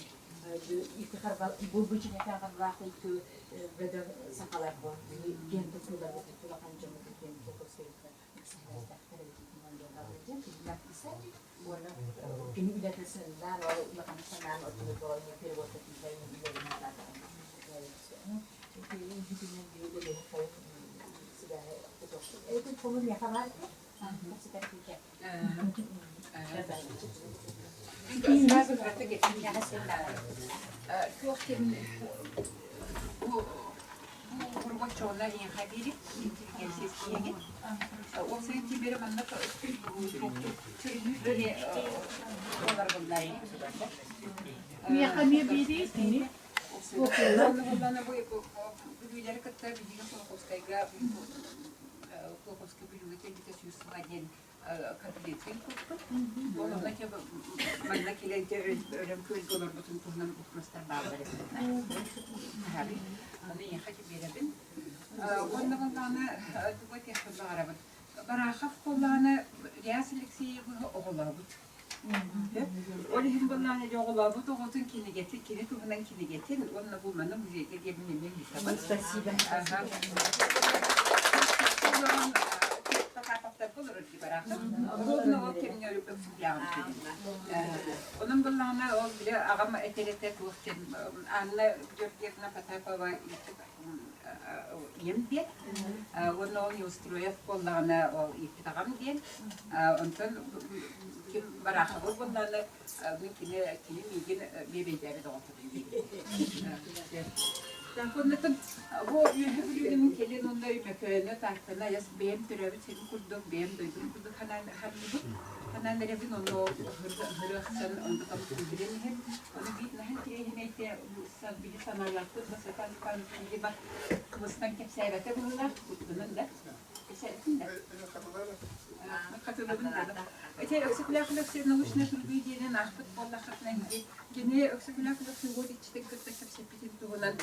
iki harba bu bütün ekran vakti ki beden sakalar var, genç tutular bu tutular kancamı tutuyor, Kulakowskiej Kini iletişimden o lakanışından oturup doğru perivotu kimsenin ilerine zaten. Çünkü hidinin bir de silah tutuyor. Konu ne kadar ki? Yakamiye biri seni. Vallahi bu büyüleri kadar bildiğin Kolkovskay'a Kolkovskay büyüleri bir de Yusuf'un kabiliyetin kurdu. Onunla ki bana kilede öyle köz olur bütün kullanan uçmaslar bağları. Tabii. Onu yakacı verelim. Ondan bana duvak yapılar araba. Barahaf kullanan riyasiliksi oğulağı. Olihim bundan ne oğulağı bu doğutun kini getir, kini tuğunan kini getir. Onunla bulmanın müzeyde yeminle bir Спасибо. Onun bunlarına o bile ağam etelete tuğuşken anne gördüğüne patapava yem diye. Onu o yustroya bunlarına o iftiham diye. Ondan kim bırakır bunlarına mümkün mümkün bebeğleri doğurdu. Ondan bu yüzümün kelin onda ümeköyüne tartına yas beğen türevi senin kurduk beğen duydum kurduk hanan nerevin onu hırıksan onu tam kurdurun hem onu bir nahan ki ehmeyte san bili sanarlaktır mesela kan gibi bak kıvıstan kepseyvete bunlar kurdunun da esersin de katılırım da öte öksüklaklık senin hoşuna turguyu diyenin ahbet bollaklıkla gene öksüklaklık senin gol içte kırta kepsepitin tuğunan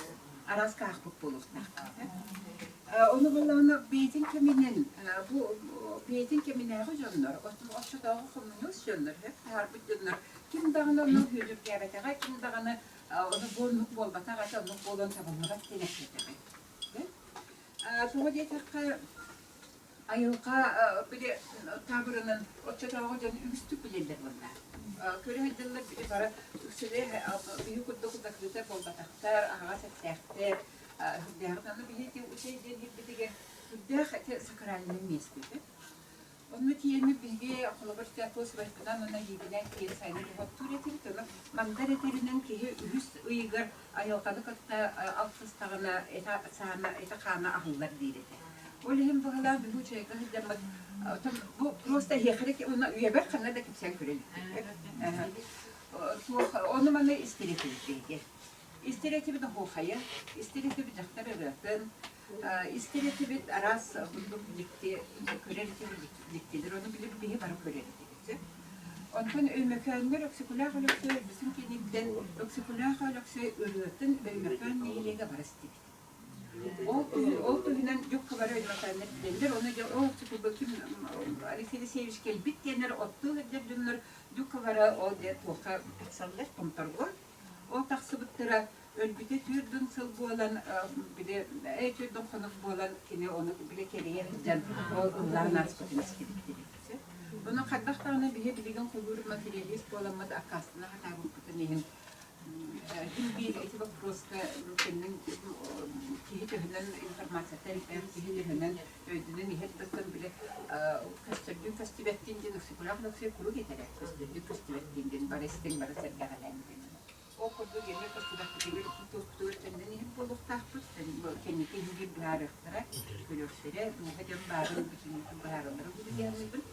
aras kahpuk bulurlar. Onu bunlarla beytin keminin, bu beytin keminleri jonlar, o şu dağı kumunuz jonlar, hep harbit jonlar. Kim dağına onu hücüp gebeteğe, kim dağına onu bolnuk bolbatağa, onu bolon tabunluğa tenekleteğe. Tuğu diye takka ayılka bile tabırının o şu dağı jonun üstü bilirler bunlar. Köre hediyeler bir para üstüne büyük kuduk güzel bolbataklar, ağaç etler. Derdanı bir hediye şey diye bir de der sakralinin mesbidi. Onun tiyeni bilgi akıllıdır tiyatrosu başından ona yedilen ki sayılı hottur etildi. Mandar etilinen ki üst uygar ayılkanı katta alt fıstağına eta kana ahıllar değil. Olihim bağlar bu şeyde hediyemek bu prosta hekrik ona üyeber kanada kimsen görelim. Onu bana istiretilik. İstireti de hoşaya, istireti bir daktar öğretin, istireti bir aras bulduk birlikte, körelti birliktedir, onu bilip bir var körelti. Ondan ölmekönler öksüküler olursa, bizim kendimden öksüküler olursa öğretin, ölmekön neylege var istireti. O tühünen yok kadar ölmekönler bilenler, onu o öksüküler kim, Alifeli sevmiş gel bit diyenler, ottu dönler, yok kadar o diye toka etsallar, tomtarlar. O taksıbıttıra ölbüte türdün sıl boğulan, bir de türdün konuk boğulan kine onu bile keleye hizden o kulların aspatını istedik. Onu kaddaklarına bihe bilgen kulur materyalist boğulanmadı akastına hata bu kutunehin. Kim bir etibak prosta kendin kihi tühünen informasyatel ben kihi tühünen ödünün ihet basın bile kastırgün festivettiğinden ıksıkulak nöksü kuru geterek kastırgün festivettiğinden barestin barasergahalendin. O kurdu yerine kastırgın gibi tutuyor kendini hep bulup tahput kendi kendini bıraktıra görürsere muhacım bağırın bütün bıraktıra bu gelmedin.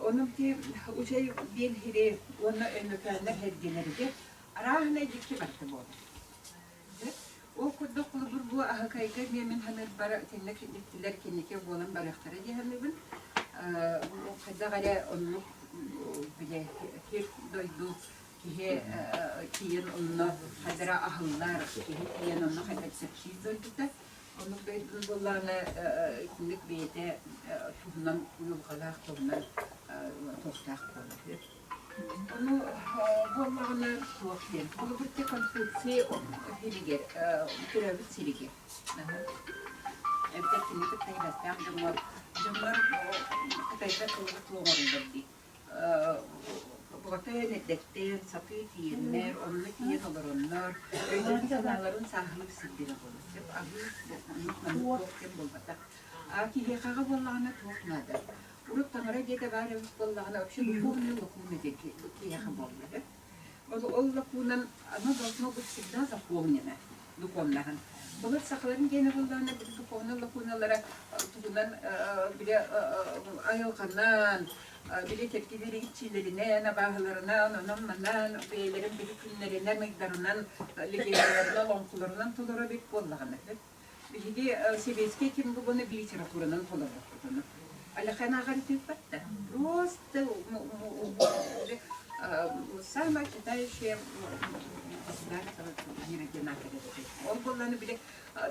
Onun ki o şey bir hiri onu önlüklerine hediyeleri de arahına dikti baktı bu. O kurdu kulubur bu ahakayga yemin hanır bara tennek diktiler kendike bolan bıraktıra diyemedim. O kadar gale onu bile her doydu kiyen onu hadra ahıllar kiyen onu hadra sepşiz doydu da onu beydin bollana kimlik beyde tuğunan uyulgalar tuğunan tostak olur. Onu bollağını tuğuqten. Bunu bir konfeksiye hiliger, türevit siliger. Evde kimlik tayyibastan cumlar kıtayda tuğuğurlar di. Buğataya neddekten, sapı tiyenler, onunla tiyen olur onlar. Öyle insanların sahip sildiğine bulur. Ahı tuğuqten bulmadı. Ki hekağı bollağına tuğuqnadı. Urut tangara gete bari vallahi öpüşü bu konu lokunu dedi ki yakın bolları. O lokunun ana dalma bu sigda za koğunene lokunların. Bunlar sakların generallarına bir konu lokunalara tutunan bile ayılkandan bile tepkileri içilerine, nabahlarına, onunla beylerin bir günlerine miktarından, ligelerine, lonkularından tolerabil bollağını. Bilgi sebeski kim bu bunu bir literatürünün tolerabildiğini. Allah'ın ağrıtı battı. Просто самое читающее государство не одинаковое. Он был на биле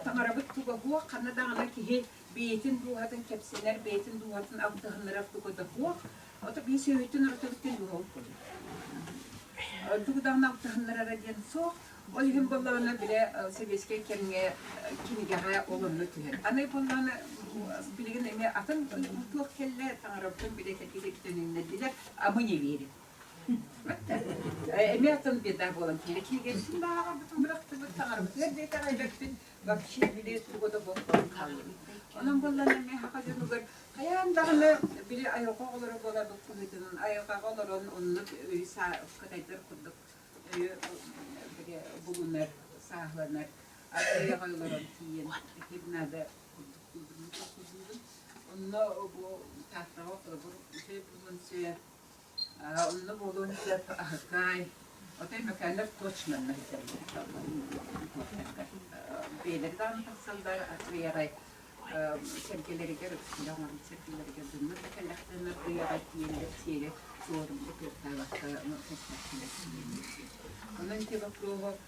тамарабык туга хуа канада ана ки бейтин дуатын кепсенер бейтин дуатын автахнарав туга да хуа. Ото би сөйтүн ортоктен дуал. Тугдан автахнарара ден со ол хем боллана биле себеске керне кинигага олонну түһөр. Аны боллана билеген эме атын тук келле тамарабын биле кеткенин дилер амыне вери. Эмиятын беда болан керек келsin баға бүтін бырақты бұт таңарбыт. Ерде тағайбәктін бақши біле тұрғыда болған қалды. Onun bollan emeği hakikaten olur. Kayandağını biri ayıqa olur bolar bu kuvvetinin ayıqa olur onun kadaydır kurduk. Biri bulunlar, sağlanır. Ayıqa olur tiyen. Hibnada onunla bu tahtağa olur. Şey bulun şey onunla bulun şey ahkay. O da mekanlar toçmanlar. Beyleri de anlatsınlar atlayarak. Sergileri görüp, silahların sergileri gördüğümüz mükelleflerine duyarak diyelim siyeri sorumlu bir tarafta onun için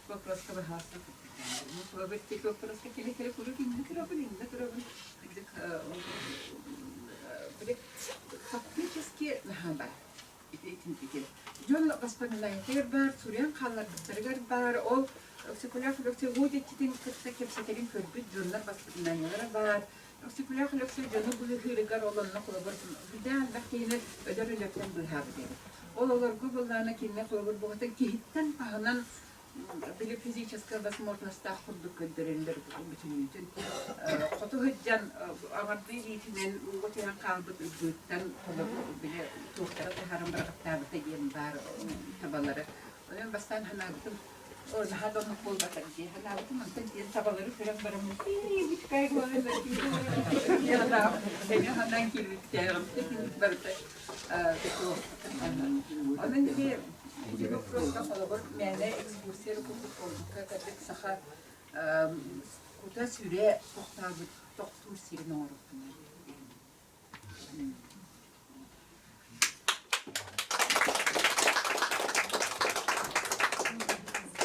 vokroska ve hasta tuttuğum. Bu tek vokroska kelekere kurur, indik rabın. Böyle faktiçeski nahaba. John Gasparin'e var, Suriyan kallarlıkları var, o Psikolog Lüksü için kısa kepselerin körbüt John'lar Gasparin'e var. Psikolog Lüksü John'u bu hırgar olanına kolaborsun. Bir de yine ödülükten bir haberi. Olar Google'dan kendine kolabor bu hatta kihitten pahanan bile fizическая возможность kurduk ödülünler bütün için. Kutu hıccan amardı yitinen uğutiyan kalbıt ödülükten kolabor bile tuhtara haram bırakıp tabıta yiyen var tabaları. Onun bastan hanagdım. Orada hadi onu kol bakar diye. Hanagdım anten diye tabaları falan baramız. Bir kaygılarla ya da seni hanan kirlik diyelim. Barıta. Onun gibi Prosta kolabor mene ekskursiyer kutu olduk. Kadık saha kuta süre tohtabı tohtur sirin oruktum.